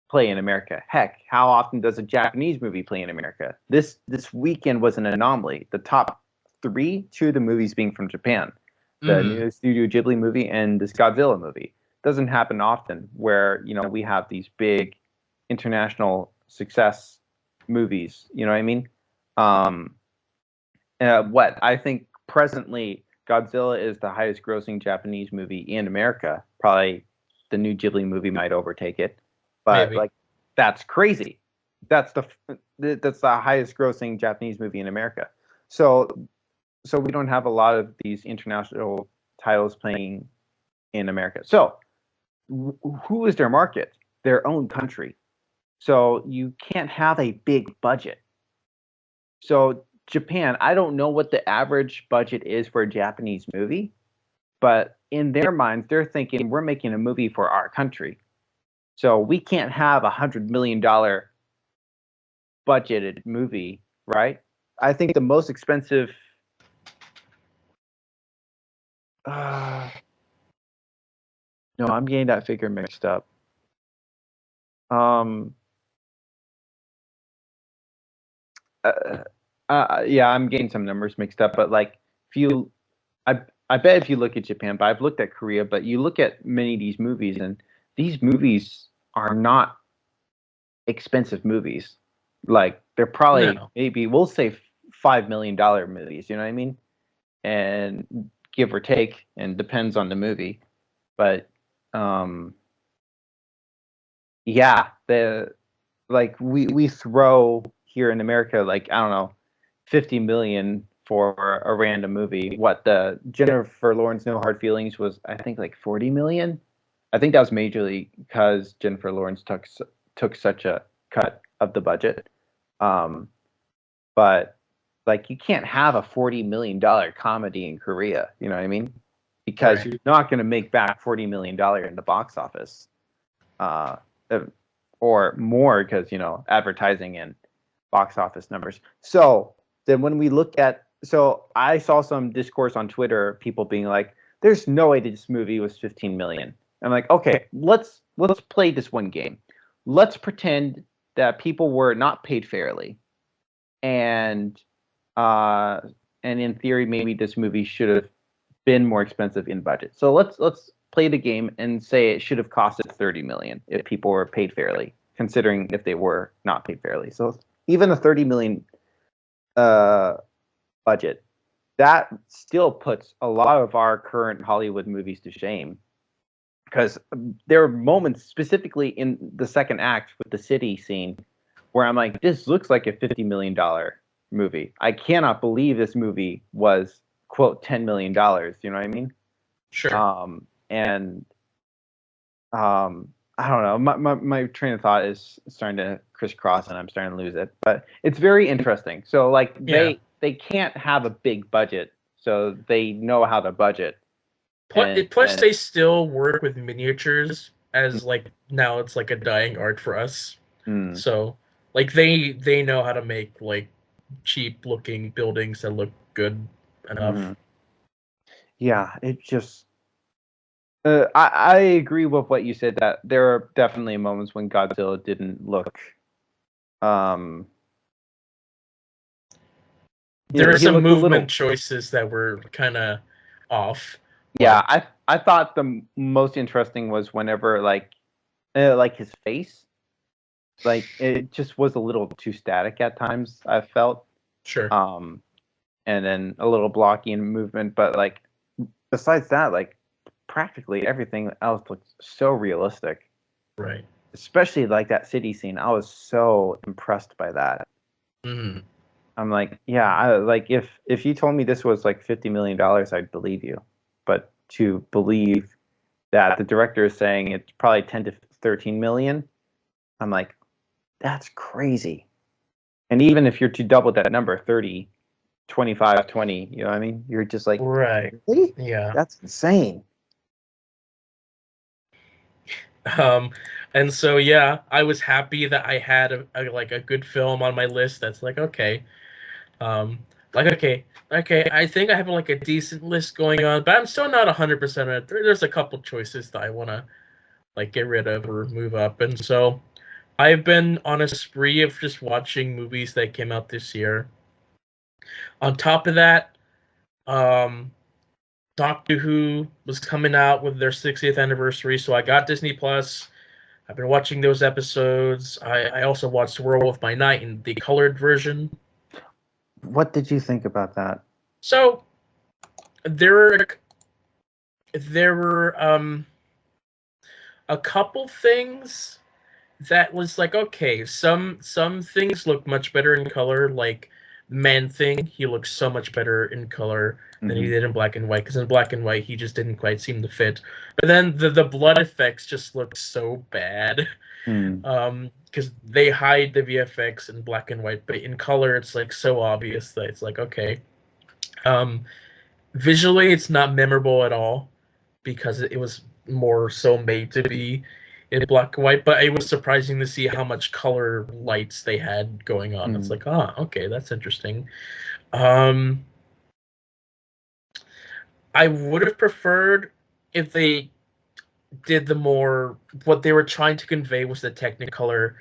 S2: play in America? Heck, how often does a Japanese movie play in America? This weekend was an anomaly. The top three, two of the movies being from Japan, the new Studio Ghibli movie and this Godzilla movie. Doesn't happen often where we have these big international success movies. You know what I mean? What I think presently Godzilla is the highest grossing Japanese movie in America. Probably the new Ghibli movie might overtake it. But
S1: Maybe.
S2: like that's crazy. That's the highest grossing Japanese movie in America. So we don't have a lot of these international titles playing in America. So who is their market? Their own country. So you can't have a big budget. So Japan, I don't know what the average budget is for a Japanese movie, but in their minds, they're thinking we're making a movie for our country. So we can't have $100 million budgeted movie, right? I think the most expensive. No, I'm getting that figure mixed up. Yeah, I'm getting some numbers mixed up, but like if you, I bet if you look at Japan, but I've looked at Korea, but you look at many of these movies, and these movies are not expensive movies. Like they're probably maybe we'll say $5 million movies. You know what I mean? And give or take, and depends on the movie. But yeah, we throw here in America like I don't know, 50 million for a random movie. What the Jennifer Lawrence No Hard Feelings was, I think like 40 million. I think that was majorly because Jennifer Lawrence took such a cut of the budget. But like you can't have a $40 million comedy in Korea. You know what I mean? Because you're not going to make back $40 million in the box office, or more because advertising and box office numbers. So then when we look at, so I saw some discourse on Twitter, people being like, "There's no way this movie was 15 million." I'm like, okay, let's play this one game. Let's pretend that people were not paid fairly, and in theory, maybe this movie should have been more expensive in budget. So let's play the game and say it should have costed 30 million if people were paid fairly, considering if they were not paid fairly. So even a 30 million budget, that still puts a lot of our current Hollywood movies to shame. Because there are moments, specifically in the second act with the city scene, where I'm like, this looks like a $50 million movie. I cannot believe this movie was, quote, $10 million. You know what I mean?
S1: Sure.
S2: I don't know. My train of thought is starting to crisscross, and I'm starting to lose it. But it's very interesting. So like they can't have a big budget, so they know how to budget.
S1: Plus, they still work with miniatures as like now it's like a dying art for us. So Like they know how to make like cheap looking buildings that look good enough.
S2: Mm-hmm. Yeah, it just. I agree with what you said that there are definitely moments when Godzilla didn't look. Um,
S1: There are
S2: he
S1: some
S2: looked a
S1: movement
S2: little.
S1: choices that were kind of off.
S2: Yeah,
S1: But
S2: I thought the most interesting was whenever like his face, like it just was a little too static at times. I felt,
S1: sure,
S2: um, and then a little blocky in movement, but like besides that, like practically everything else looks so realistic.
S1: right.
S2: Especially like that city scene. I was so impressed by that.
S1: Mm.
S2: I'm like, yeah, like if you told me this was like $50 million, I'd believe you. But to believe that the director is saying it's probably 10 to 13 million, I'm like, that's crazy. And even if you're to double that number, 30, 25, 20, you know what I mean? You're just like,
S1: Right.
S2: really?
S1: Yeah.
S2: That's insane.
S1: Um, and so yeah, I was happy that I had like a good film on my list. That's um, okay. I think I have like a decent list going on, but I'm still not 100% on it. There's a couple choices that I wanna like get rid of or move up, and so I've been on a spree of just watching movies that came out this year. On top of that, um, Doctor Who was coming out with their 60th anniversary, so I got Disney Plus. I've been watching those episodes. I also watched Werewolf by Night in the colored version.
S2: What did you think about that?
S1: So there were there were a couple things that was like okay. Some things look much better in color. Like Man Thing, he looks so much better in color than he
S2: Mm-hmm.
S1: did in black and white. Because in black and white, he just didn't quite seem to fit. But then the blood effects just looked so bad.
S2: Mm.
S1: Because they hide the VFX in black and white, but in color it's like so obvious that it's like okay. Um, Visually, it's not memorable at all because it was more so made to be in black and white. But it was surprising to see how much color lights they had going on. It's
S2: Mm.
S1: like, ah, okay, that's interesting. Um, I would have preferred if they did the more what they were trying to convey was the Technicolor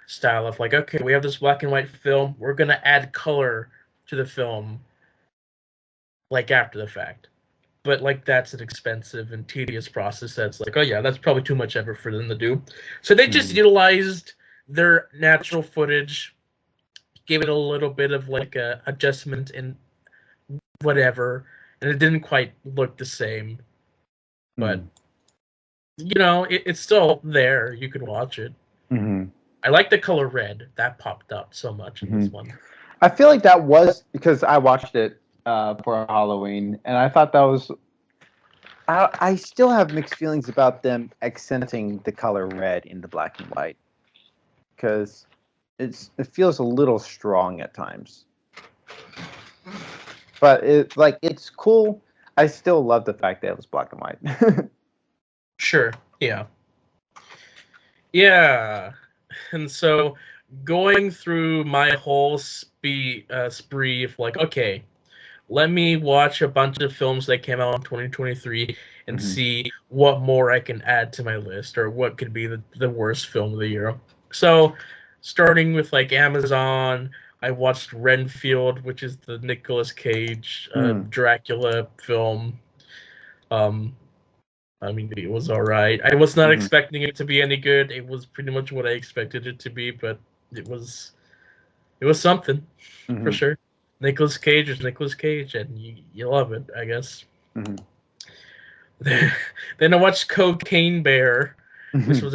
S1: style of like, okay, we have this black and white film, we're gonna add color to the film like after the fact. But like that's an expensive and tedious process that's like, oh yeah, that's probably too much effort for them to do. So they just
S2: Mm.
S1: utilized their natural footage, gave it a little bit of like a adjustment in whatever, and it didn't quite look the same. But
S2: Mm.
S1: it's still there. You can watch it.
S2: Mm-hmm.
S1: I like the color red. That popped up so much in
S2: Mm-hmm.
S1: this one.
S2: I feel like that was because I watched it for Halloween, and I thought that was. I still have mixed feelings about them accenting the color red in the black and white because it feels a little strong at times. But it's cool. I still love the fact that it was black and white.
S1: Sure. Yeah. Yeah. And so going through my whole spree of like, okay, let me watch a bunch of films that came out in 2023 and
S2: Hmm.
S1: see what more I can add to my list or what could be the worst film of the year. So, starting with like Amazon, I watched Renfield, which is the Nicolas Cage
S2: Mm.
S1: Dracula film. Um, I mean, it was all right. I was not
S2: Hmm.
S1: expecting it to be any good. It was pretty much what I expected it to be, but it was it was something for
S2: Hmm.
S1: sure. Nicolas Cage is Nicolas Cage, and you love it, I guess.
S2: Hmm.
S1: Then I watched Cocaine Bear. This
S2: Hmm.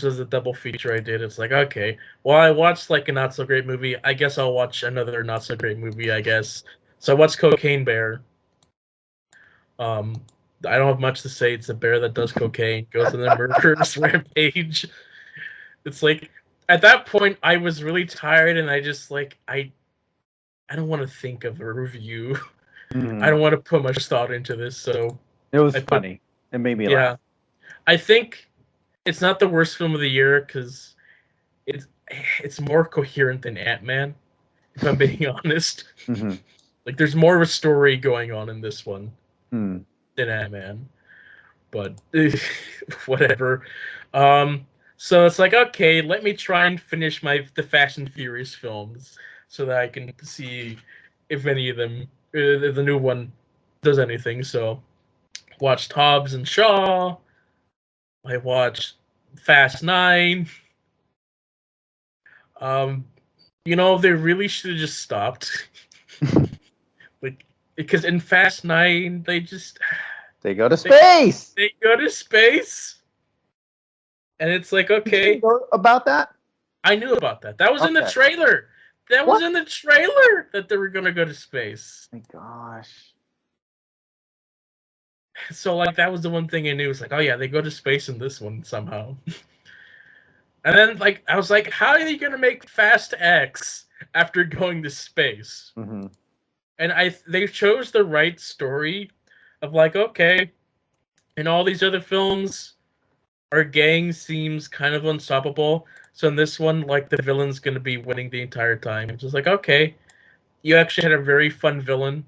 S1: was a double feature I did. It's like okay, well I watched like a not so great movie. I guess I'll watch another not so great movie. I guess so. I watched Cocaine Bear. Um, I don't have much to say. It's a bear that does cocaine, goes on a murderous rampage. It's like at that point I was really tired, and I just like I don't want to think of a review. I don't want to put much thought into this, so
S2: It was
S1: I put
S2: funny. It made me laugh.
S1: yeah. I think it's not the worst film of the year because it's more coherent than Ant-Man, if I'm being honest.
S2: Mm-hmm.
S1: Like, there's more of a story going on in this one
S2: Hmm.
S1: than Ant-Man, but whatever. Um, so it's like, okay, let me try and finish the Fast and Furious films so that I can see if any of them, the new one, does anything. So watched Hobbs and Shaw. I watched Fast 9. Um, they really should have just stopped. Like, because in Fast 9,
S2: They go to
S1: they,
S2: space.
S1: they go to space, and it's like,
S2: Did you
S1: okay,
S2: know about that?
S1: I knew about that. That was in the
S2: Okay.
S1: trailer. That was
S2: What?
S1: in the trailer that they were gonna go to space.
S2: Oh my gosh.
S1: So like that was the one thing I knew. It's like, oh yeah, they go to space in this one somehow. And then like I was like, how are they gonna make Fast X after going to space?
S2: Mm-hmm.
S1: And they chose the right story of like, okay, in all these other films, our gang seems kind of unstoppable. So in this one, like the villain's gonna be winning the entire time. It's just like, okay, you actually had a very fun villain.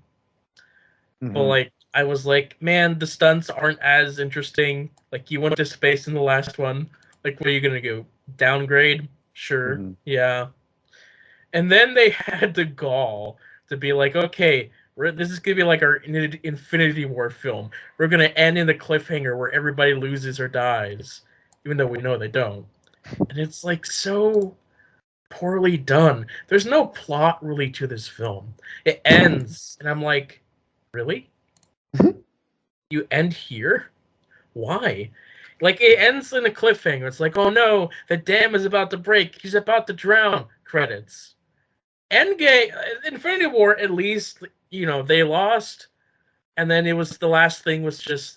S1: But
S2: Mm-hmm.
S1: like I was like, man, the stunts aren't as interesting. Like you went to space in the last one. Like, what are you gonna go? Downgrade? Sure,
S2: Mm-hmm.
S1: yeah. And then they had the gall to be like, okay, this is gonna be like our Infinity War film. We're gonna end in the cliffhanger where everybody loses or dies, even though we know they don't. And it's like so poorly done. There's no plot really to this film. It ends, and I'm like, really? You end here? Why? Like, it ends in a cliffhanger. It's like, oh no, the dam is about to break. He's about to drown. Credits. Endgame, Infinity War, at least, they lost. And then it was the last thing was just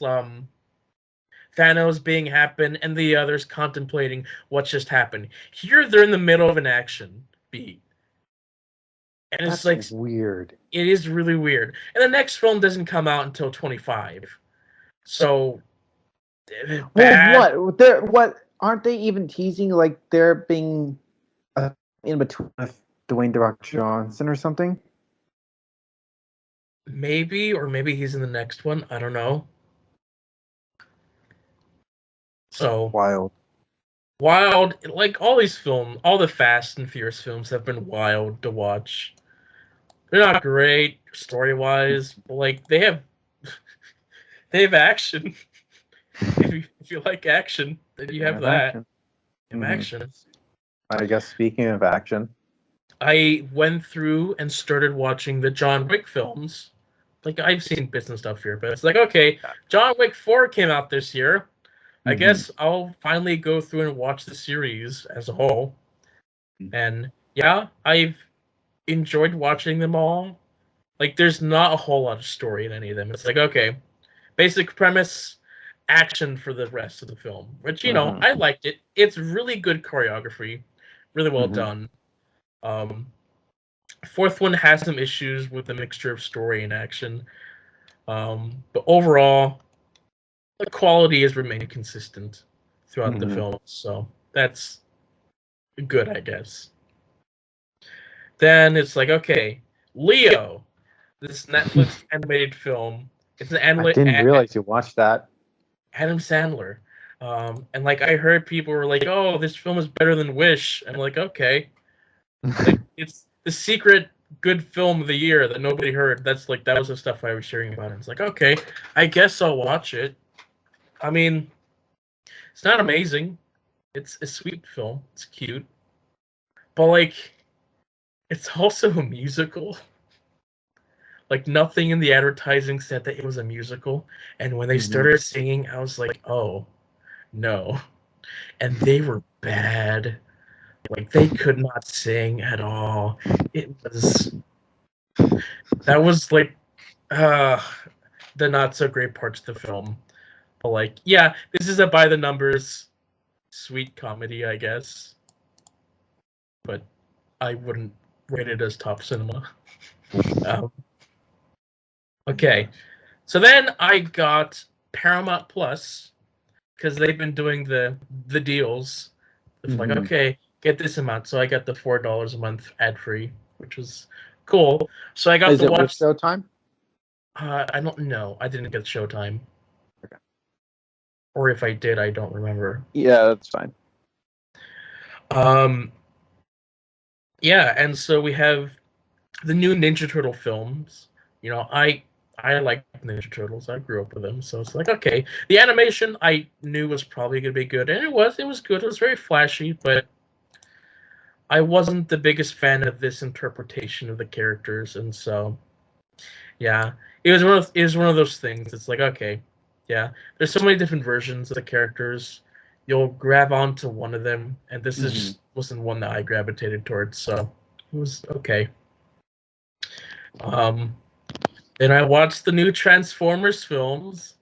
S1: Thanos being happen and the others contemplating what just happened. Here, they're in the middle of an action beat. And it's
S2: That's
S1: like,
S2: weird.
S1: it is really weird. And the next film doesn't come out until 25. So,
S2: Well,
S1: bad.
S2: what aren't they even teasing like they're being in between with Dwayne The Rock Johnson or something?
S1: Maybe, or maybe he's in the next one. I don't know. So
S2: Wild.
S1: wild, like all these films, all the Fast and Furious films have been wild to watch. They're not great story wise, but like they have action. If you like action, then you
S2: They
S1: have
S2: have
S1: that.
S2: action.
S1: You have
S2: Mm-hmm.
S1: action.
S2: I guess speaking of action.
S1: I went through and started watching the John Wick films. Like, I've seen bits and stuff here, but it's like, okay, John Wick 4 came out this year. I
S2: Mm-hmm.
S1: guess I'll finally go through and watch the series as a whole. And yeah, I've enjoyed watching them all. Like, there's not a whole lot of story in any of them. It's like, okay, basic premise, action for the rest of the film, which,
S2: Mm-hmm.
S1: I liked it. It's really good choreography, really well
S2: Mm-hmm.
S1: done. Um, Fourth one has some issues with the mixture of story and action. But overall, the quality has remained consistent throughout the
S2: Mm-hmm.
S1: film. So that's good, I guess. Then it's like, okay, Leo, this Netflix animated film. It's an
S2: I didn't realize you watched that.
S1: Adam Sandler. And like I heard people were like, "Oh, this film is better than Wish." I'm like, okay, like it's the secret good film of the year that nobody heard. That was the stuff I was sharing about. It. It's like, okay, I guess I'll watch it. I mean, it's not amazing. It's a sweet film. It's cute, but like, it's also a musical. Like nothing in the advertising said that it was a musical, and when they
S2: Mm-hmm.
S1: started singing, I was like, oh no, and they were bad. Like they could not sing at all. It was that was like uh the not so great parts of the film. But like, yeah, this is a by the numbers sweet comedy, I guess. But I wouldn't rate it as top cinema. Um, okay, so then I got Paramount Plus because they've been doing the deals. It's like,
S2: Mm-hmm.
S1: okay, get this amount. So I got the $4 a month ad free, which was cool. So I got
S2: Is
S1: to
S2: it with
S1: watch.
S2: Showtime?
S1: I don't know. I didn't get Showtime,
S2: Okay.
S1: or if I did, I don't remember.
S2: Yeah, that's fine.
S1: Yeah, and so we have the new Ninja Turtle films. You know, I like Ninja Turtles. I grew up with them, so it's like okay. The animation I knew was probably gonna be good, and it was. It was good. It was very flashy, but I wasn't the biggest fan of this interpretation of the characters, and so yeah, it was one of those things. It's like okay, yeah, there's so many different versions of the characters. You'll grab onto one of them, and this is just wasn't one that I gravitated towards. So it was okay. Um, then I watched the new Transformers films.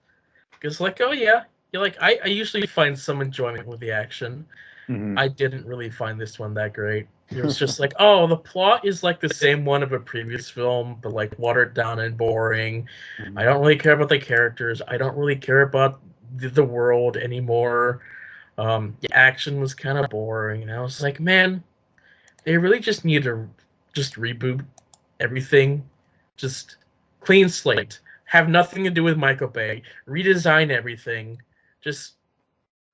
S1: Because like, oh yeah, you're like I usually find some enjoyment with the action.
S2: Mm-hmm.
S1: I didn't really find this one that great. It was just like, oh, the plot is like the same one of a previous film, but like watered down and boring. I don't really care about the characters. I don't really care about the world anymore. The action was kind of boring, and I was like, man, they really just need to just reboot everything, just clean slate, have nothing to do with Michael Bay, redesign everything, just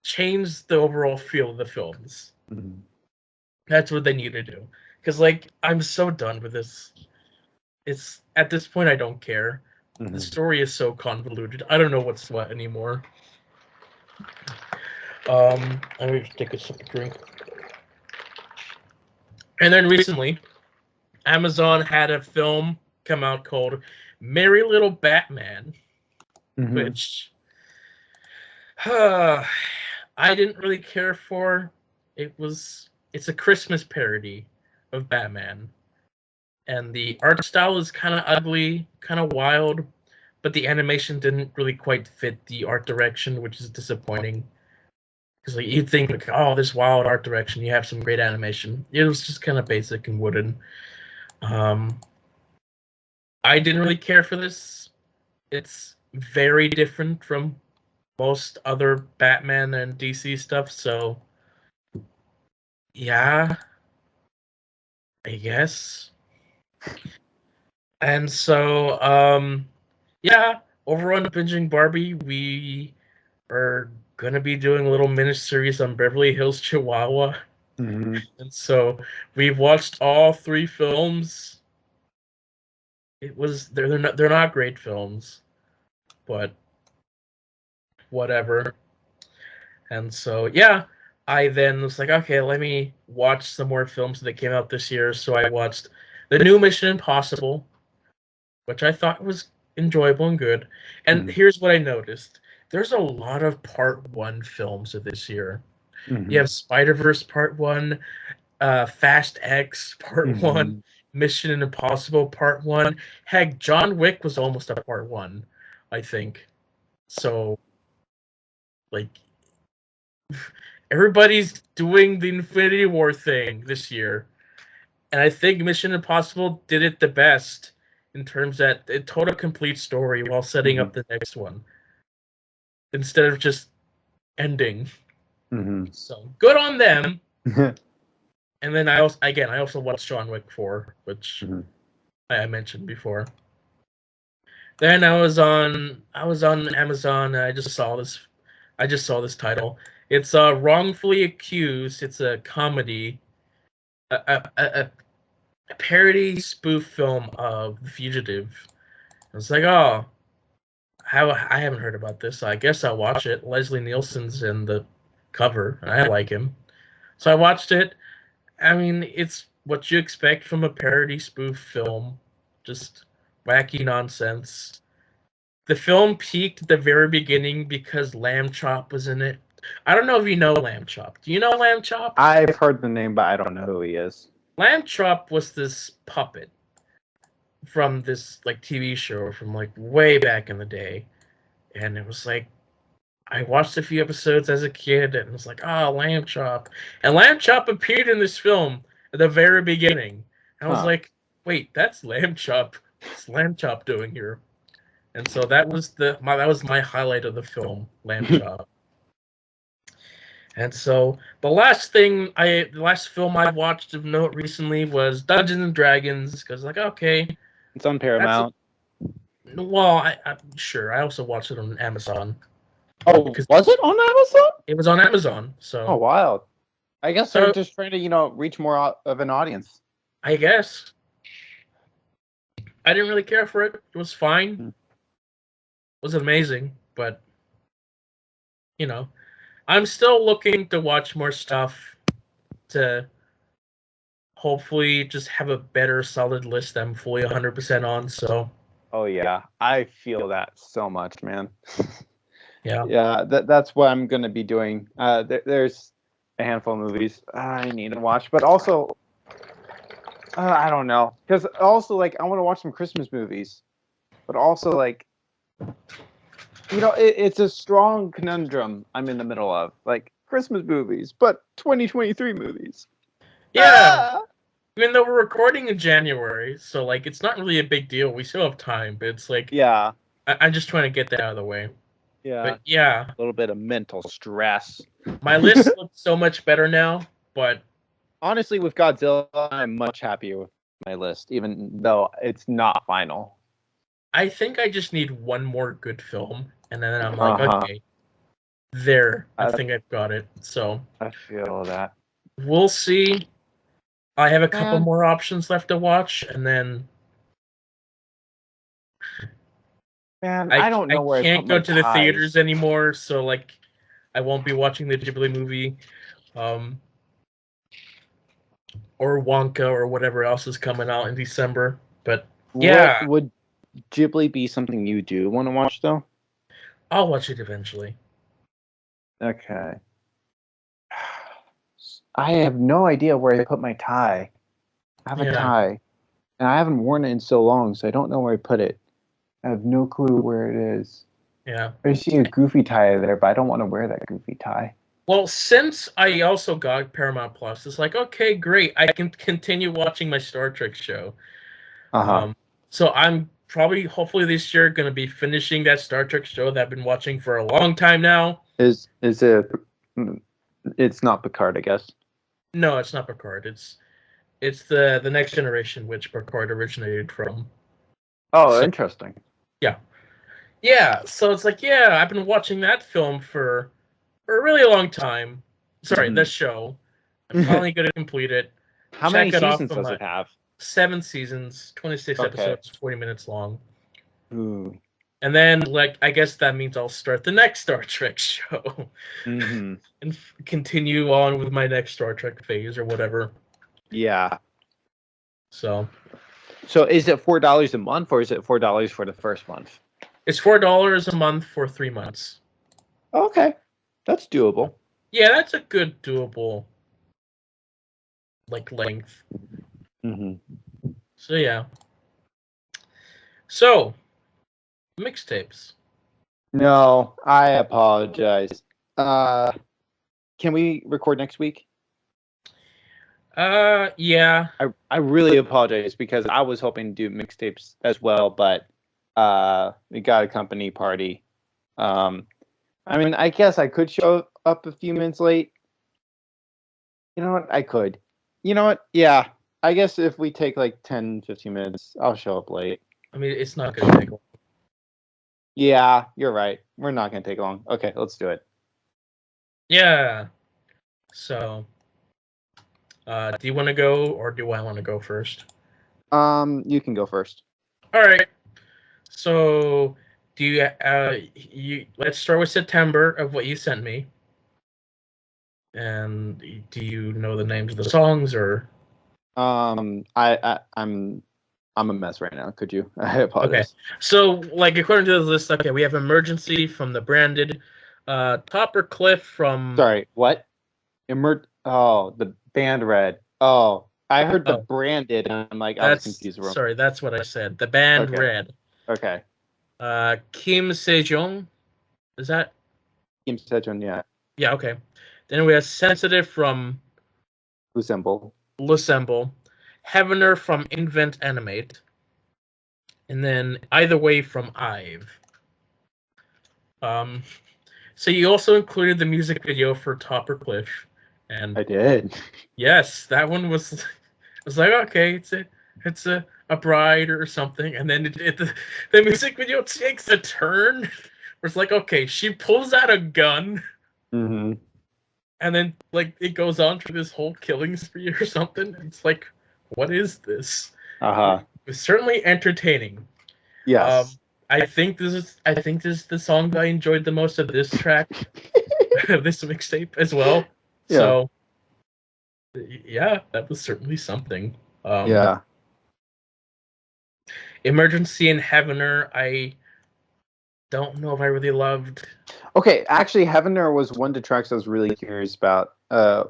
S1: change the overall feel of the films.
S2: Mm-hmm.
S1: That's what they need to do. Because like I'm so done with this. It's at this point I don't care. The
S2: Mm-hmm.
S1: story is so convoluted. I don't know what's what anymore. Let me take a sip of drink. And then recently, Amazon had a film come out called Merry Little Batman,
S2: Mm-hmm.
S1: which I didn't really care for. It's a Christmas parody of Batman. And the art style is kind of ugly, kind of wild, but the animation didn't really quite fit the art direction, which is disappointing. Because like you'd think like, oh, this wild art direction, you have some great animation. It was just kind of basic and wooden. Um, I didn't really care for this. It's very different from most other Batman and DC stuff, so yeah, I guess. And so, yeah, over on Binging Barbie, we are gonna be doing a little mini series on Beverly Hills Chihuahua.
S2: Mm-hmm.
S1: And so we've watched all three films. They're not great films, but whatever. And so yeah, I then was like, okay, let me watch some more films that came out this year. So I watched the new Mission Impossible, which I thought was enjoyable and good. And
S2: Mm-hmm.
S1: here's what I noticed. There's a lot of part one films of this year. You have Spider-Verse Part 1, Fast X Part 1,
S2: Mm-hmm.
S1: Mission Impossible Part 1. Heck, John Wick was almost a Part 1, I think. So, like, everybody's doing the Infinity War thing this year. And I think Mission Impossible did it the best in terms that it told a complete story while setting
S2: Mm-hmm.
S1: up the next one instead of just ending.
S2: Mm-hmm.
S1: So good on them. And then I also watched John Wick 4, which
S2: Mm-hmm.
S1: I mentioned before. Then I was on Amazon and I just saw this title. It's Wrongfully Accused. It's a comedy, a parody spoof film of The Fugitive. I was like, oh, how I haven't heard about this. So I guess I'll watch it. Leslie Nielsen's in the cover, and I like him. So I watched it. I mean, it's what you expect from a parody spoof film. Just wacky nonsense. The film peaked at the very beginning because Lamb Chop was in it. I don't know if you know Lamb Chop. Do you know Lamb Chop?
S2: I've heard the name, but I don't know who he is.
S1: Lamb Chop was this puppet from this like TV show from like way back in the day, and it was like I watched a few episodes as a kid, and it was like, oh, Lamb Chop, and Lamb Chop appeared in this film at the very beginning. I was
S2: Huh.
S1: like, wait, that's Lamb Chop. What's Lamb Chop doing here? And so that was my highlight of the film, Lamb Chop. And so the last film I watched of note recently was Dungeons and Dragons, because like, okay,
S2: It's on Paramount.
S1: Well, I'm sure. I also watched it on Amazon.
S2: Oh,
S1: Because
S2: was it on Amazon?
S1: it was on Amazon, so.
S2: Oh, wild. I guess they're
S1: So,
S2: just trying to, reach more of an audience.
S1: I guess. I didn't really care for it. It was fine.
S2: Hmm.
S1: It was amazing, but, I'm still looking to watch more stuff to hopefully just have a better, solid list I'm fully 100% on, so.
S2: Oh, yeah. I feel that so much, man.
S1: Yeah.
S2: Yeah, that's what I'm going to be doing. There's a handful of movies I need to watch, but also, I don't know. Because also, like, I want to watch some Christmas movies, but also, like, it's a strong conundrum I'm in the middle of. Like, Christmas movies, but 2023 movies.
S1: Yeah.
S2: Ah!
S1: Even though we're recording in January, so, like, it's not really a big deal. We still have time, but it's like,
S2: Yeah.
S1: I'm just trying to get that out of the way.
S2: Yeah.
S1: But, yeah.
S2: A little bit of mental stress.
S1: My list looks so much better now, but
S2: honestly, with Godzilla, I'm much happier with my list, even though it's not final.
S1: I think I just need one more good film, and then I'm like, okay, there. I think I've got it. So
S2: I feel that.
S1: We'll see. I have a couple
S2: Man.
S1: more options left to watch, and then
S2: Man, I don't know where I
S1: can't
S2: put
S1: go
S2: my
S1: to the
S2: ties.
S1: theaters anymore, so like I won't be watching the Ghibli movie, or Wonka or whatever else is coming out in December. But yeah,
S2: Would Ghibli be something you do want to watch though?
S1: I'll watch it eventually.
S2: Okay. I have no idea where I put my tie. I have a tie, and I haven't worn it in so long, so I don't know where I put it. I have no clue where it is.
S1: Yeah.
S2: I see a goofy tie there, but I don't want to wear that goofy tie.
S1: Well, since I also got Paramount Plus, it's like, okay, great. I can continue watching my Star Trek show. So I'm probably, hopefully this year, going to be finishing that Star Trek show that I've been watching for a long time now.
S2: Is it? It's not Picard, I guess.
S1: No, it's not Picard. It's the Next Generation, which Picard originated from.
S2: Oh, interesting.
S1: Yeah. Yeah, so it's like, yeah, I've been watching that film for a really long time. Sorry, this show. I'm finally going to complete it.
S2: How many seasons does it have?
S1: 7 seasons, 26 episodes, 40 minutes long.
S2: Ooh.
S1: And then, like, I guess that means I'll start the next Star Trek show. And continue on with my next Star Trek phase or whatever.
S2: Yeah.
S1: So
S2: is it $4 a month, or is it $4 for the first month?
S1: It's $4 a month for 3 months.
S2: Okay. That's doable.
S1: Yeah, that's a good doable length. So yeah. So mixtapes.
S2: No, I apologize. Can we record next week?
S1: Yeah.
S2: I really apologize because I was hoping to do mixtapes as well, but we got a company party. I mean, I guess I could show up a few minutes late. You know what? I could. You know what? Yeah. I guess if we take like 10, 15 minutes, I'll show up late.
S1: I mean, it's not going to take long.
S2: Yeah, you're right. We're not going to take long. Okay, let's do it.
S1: Yeah. So, do you want to go or do I want to go first?
S2: You can go first.
S1: All right. So, do you let's start with September of what you sent me. And do you know the names of the songs or?
S2: I'm a mess right now. Could you? I apologize.
S1: Okay. So, according to the list, okay, we have Emergency from the Branded, Topper Cliff from.
S2: Sorry, what? The band Red. Oh, I heard the Branded, and I'm like, I was confused.
S1: Sorry, that's what I said. The band Red.
S2: Okay.
S1: Kim Sejong. Is that?
S2: Kim Sejong, yeah.
S1: Yeah, okay. Then we have Sensitive from Lussemble. Heavener from Invent Animate. And then Either Way from Ive. So you also included the music video for Topper Cliff, and
S2: I did.
S1: yes, that one was. I was like, okay, it's a bride or something, and then the music video takes a turn. Where it's like, okay, she pulls out a gun,
S2: Mm-hmm.
S1: and then like it goes on for this whole killing spree or something. It's like, what is this?
S2: Uh-huh.
S1: It's certainly entertaining.
S2: Yes.
S1: I think this is the song that I enjoyed the most of this track, of this mixtape as well.
S2: Yeah.
S1: So yeah, that was certainly something.
S2: Yeah.
S1: Emergency in Heavener, I don't know if I really loved.
S2: Okay, actually, Heavener was one of the tracks I was really curious about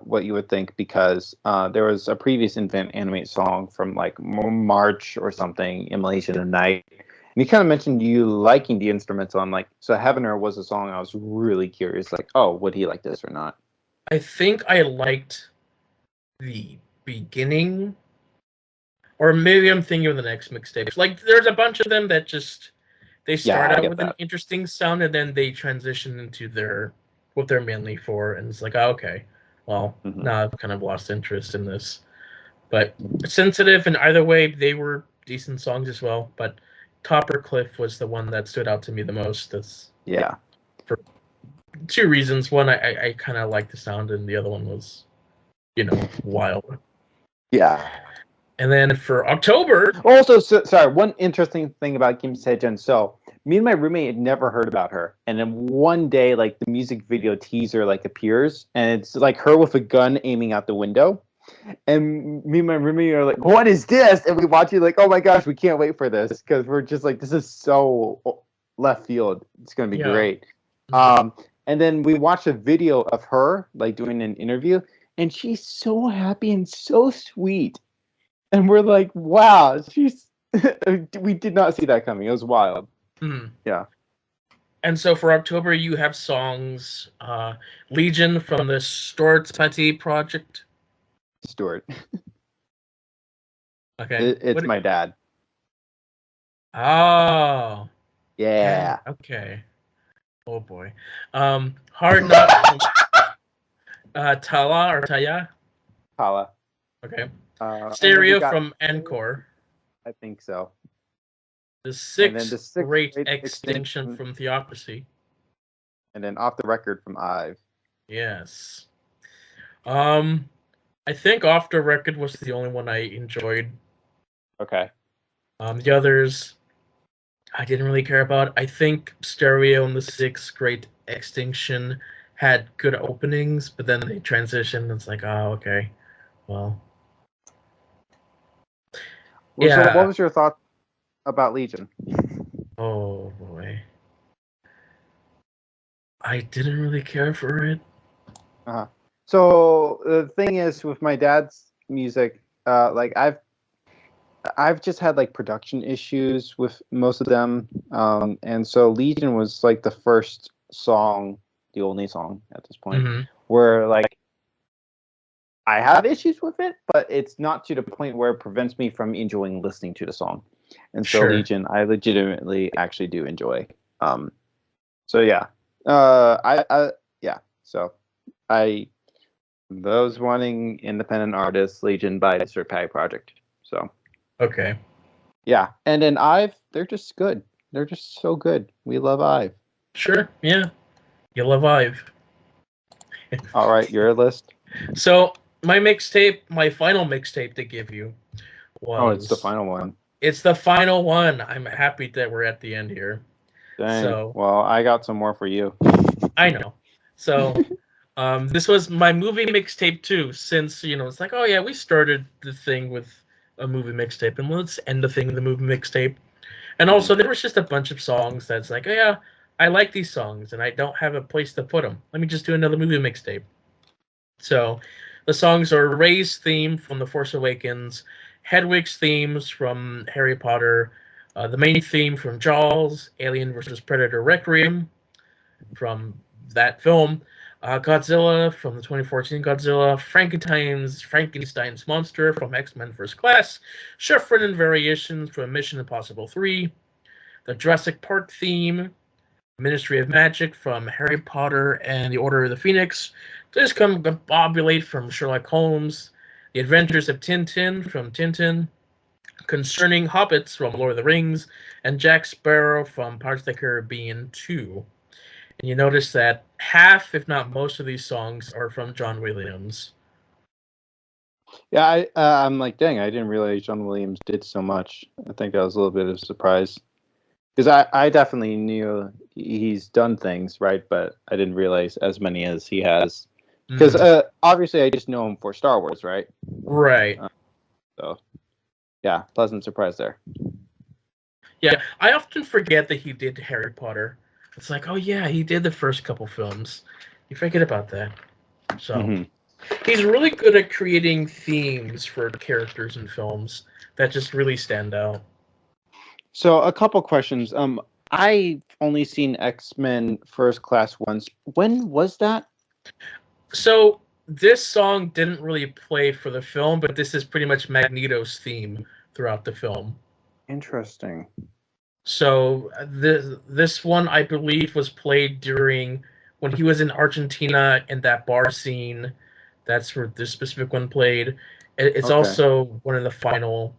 S2: what you would think, because there was a previous Invent Animate song from like March or something, Immolation of Night. And you kind of mentioned you liking the instrumental. I'm like, so Heavener was a song I was really curious, like, oh, would he like this or not?
S1: I think I liked the beginning, or maybe I'm thinking of the next mixtapes. Like, there's a bunch of them that just they
S2: Yeah,
S1: start
S2: I
S1: out
S2: get
S1: with an
S2: that.
S1: interesting sound and then they transition into their what they're mainly for, and it's like, oh, okay, well,
S2: Hmm.
S1: now I've kind of lost interest in this. But Sensitive and Either Way, they were decent songs as well. But Topper Cliff was the one that stood out to me the most. That's
S2: Yeah.
S1: for two reasons. One, I kind of like the sound, and the other one was, wild.
S2: Yeah.
S1: And then for October,
S2: Also, sorry, one interesting thing about Kim Sejun. So, me and my roommate had never heard about her, and then one day, like the music video teaser, like appears, and it's like her with a gun aiming out the window, and me and my roommate are like, "What is this?" And we watch it, like, "Oh my gosh, we can't wait for this," because we're just like, "This is so left field. It's gonna be
S1: yeah,
S2: great." Um, and then we watch a video of her like doing an interview, and she's so happy and so sweet. And we're like, wow, she's. We did not see that coming. It was wild.
S1: mm.
S2: Yeah.
S1: And so for October, you have songs Legion from the Storts Patti project.
S2: Stuart.
S1: Okay.
S2: It's
S1: What?
S2: my dad.
S1: Oh, yeah.
S2: Yeah.
S1: Okay. Oh boy. Hard Knock from Tala or Taya.
S2: Paula.
S1: Okay.
S2: And then we
S1: Stereo
S2: got.
S1: from Encore.
S2: I think so.
S1: The
S2: And then
S1: Sixth
S2: the sixth
S1: Great
S2: great
S1: Extinction
S2: extinction.
S1: from Theocracy.
S2: And then off the record from Ive.
S1: Yes. Um, I think Off the Record was the only one I enjoyed.
S2: Okay.
S1: The others I didn't really care about. I think Stereo and the Sixth Great Extinction had good openings, but then they transitioned. It's like, oh, okay, well,
S2: Well, so what
S1: yeah.
S2: was your thought about Legion?
S1: Oh boy, I didn't really care for it.
S2: Uh-huh. So the thing is, with my dad's music, like I've just had like production issues with most of them, and so Legion was like the first song, the only song at this point,
S1: Mm-hmm.
S2: where like I have issues with it, but it's not to the point where it prevents me from enjoying listening to the song. And so
S1: Sure.
S2: Legion, I legitimately actually do enjoy. Um, so yeah, yeah, so I those wanting independent artists, Legion by Mr. Pag Project. So.
S1: Okay.
S2: Yeah, and then Ive, they're just good. They're just so good. We love Ive.
S1: Sure. Yeah. You'll Ive.
S2: All right, your list.
S1: So my final mixtape to give you
S2: Oh, it's the
S1: was
S2: final one.
S1: it's the final one. I'm happy that we're at the end here.
S2: Dang.
S1: So
S2: Well, I got some more for you.
S1: I know. So this was my movie mixtape too, since it's like, oh yeah, we started the thing with a movie mixtape, and let's end the thing with a movie mixtape. And also, there was just a bunch of songs that's like, oh yeah, I like these songs, and I don't have a place to put them. Let me just do another movie mixtape. So, the songs are Rey's theme from The Force Awakens, Hedwig's themes from Harry Potter, the main theme from Jaws, Alien vs. Predator Requiem from that film, Godzilla from the 2014 Godzilla, Frankenstein's Monster from X-Men First Class, Schiffrin and Variations from Mission Impossible 3, the Jurassic Park theme, Ministry of Magic from Harry Potter and the Order of the Phoenix, Discombobulate from Sherlock Holmes, The Adventures of Tintin from Tintin, Concerning Hobbits from Lord of the Rings, and Jack Sparrow from Pirates of the Caribbean 2. And you notice that half, if not most, of these songs are from John Williams.
S2: Yeah, I'm like, dang, I didn't realize John Williams did so much. I think that was a little bit of a surprise. Because I definitely knew he's done things, right? But I didn't realize as many as he has. Because obviously I just know him for Star Wars, right?
S1: Right.
S2: So, yeah, pleasant surprise there.
S1: Yeah, I often forget that he did Harry Potter. It's like, oh yeah, he did the first couple films. You forget about that. So, he's really good at creating themes for characters in films that just really stand out.
S2: So, a couple questions. I've only seen X-Men First Class once. When was that?
S1: So, this song didn't really play for the film, but this is pretty much Magneto's theme throughout the film.
S2: Interesting.
S1: So, this one, I believe, was played during when he was in Argentina in that bar scene. That's where this specific one played. It's also one of the final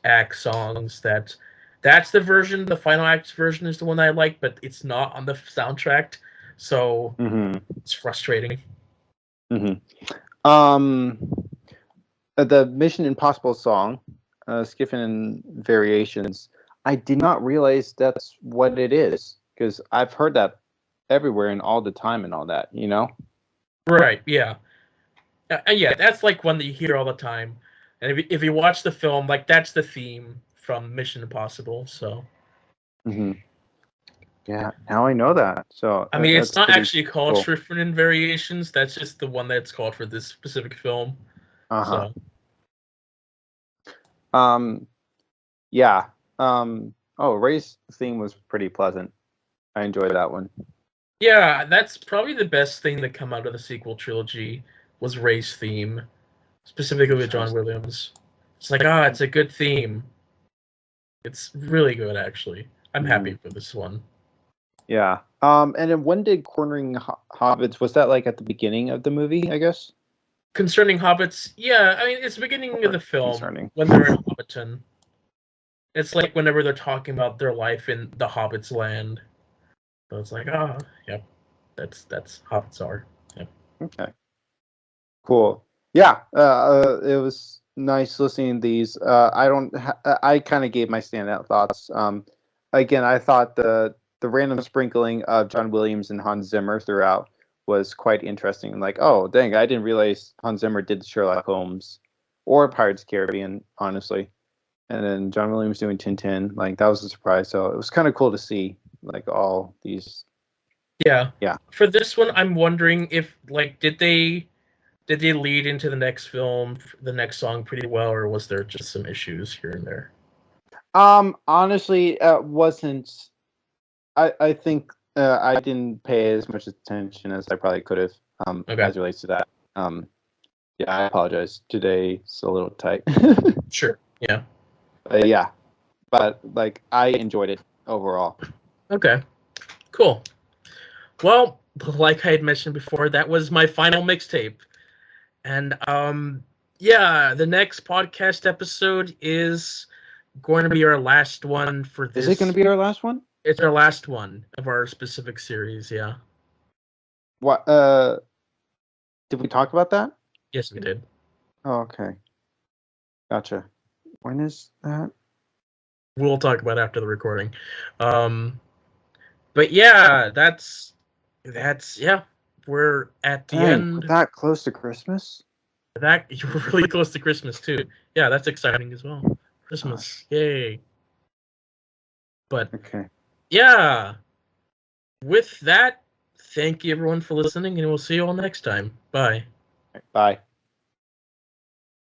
S1: act songs. That's the version. The final act version is the one I like, but it's not on the soundtrack, so it's frustrating.
S2: The Mission Impossible song, Skiffin and Variations. I did not realize that's what it is because I've heard that everywhere and all the time and all that. You know.
S1: Right? Yeah. Yeah, that's like one that you hear all the time. And if you watch the film, like that's the theme from Mission Impossible. So,
S2: yeah, now I know that. So
S1: I mean, it's not actually called
S2: cool.
S1: Schriftman Variations. That's just the one that's called for this specific film. So,
S2: yeah. Oh, Ray's theme was pretty pleasant. I enjoyed that one.
S1: yeah, that's probably the best thing that come out of the sequel trilogy was Ray's theme, specifically with John Williams. It's like, it's a good theme. It's really good, actually. I'm happy for this one.
S2: Yeah. And then when did Cornering Hobbits, was that like at the beginning of the movie, I guess?
S1: Concerning Hobbits, yeah, I mean, it's the beginning of the film when they're in Hobbiton. It's like whenever they're talking about their life in the Hobbit's land. So it's like, yep, that's Hobbits are. Yep.
S2: Okay. Cool. Yeah. It was nice listening to these. I kind of gave my standout thoughts. Again, I thought the random sprinkling of John Williams and Hans Zimmer throughout was quite interesting. Like, oh, dang, I didn't realize Hans Zimmer did Sherlock Holmes or Pirates of the Caribbean, honestly. And then John Williams doing Tintin, like that was a surprise. So it was kind of cool to see, like all these.
S1: Yeah.
S2: Yeah.
S1: For this one, I'm wondering if like did they lead into the next film, the next song pretty well, or was there just some issues here and there?
S2: Honestly, wasn't. I think I didn't pay as much attention as I probably could have. As it relates to that. Yeah, I apologize. Today's a little tight.
S1: Sure. Yeah.
S2: Yeah, but like I enjoyed it overall.
S1: Okay. Cool. Well, like I had mentioned before, that was my final mixtape. And yeah, the next podcast episode is going to be our last one for this.
S2: Is it going to be our last one?
S1: It's our last one of our specific series, yeah.
S2: What did we talk about that?
S1: Yes, we did.
S2: Oh, okay. Gotcha. When is that?
S1: We'll talk about it after the recording. But yeah, that's yeah. We're at the end.
S2: We're that close to Christmas?
S1: That you're really close to Christmas too. Yeah, that's exciting as well. Christmas. Yay. But
S2: okay.
S1: Yeah. With that, thank you everyone for listening, and we'll see you all next time. Bye.
S2: Bye.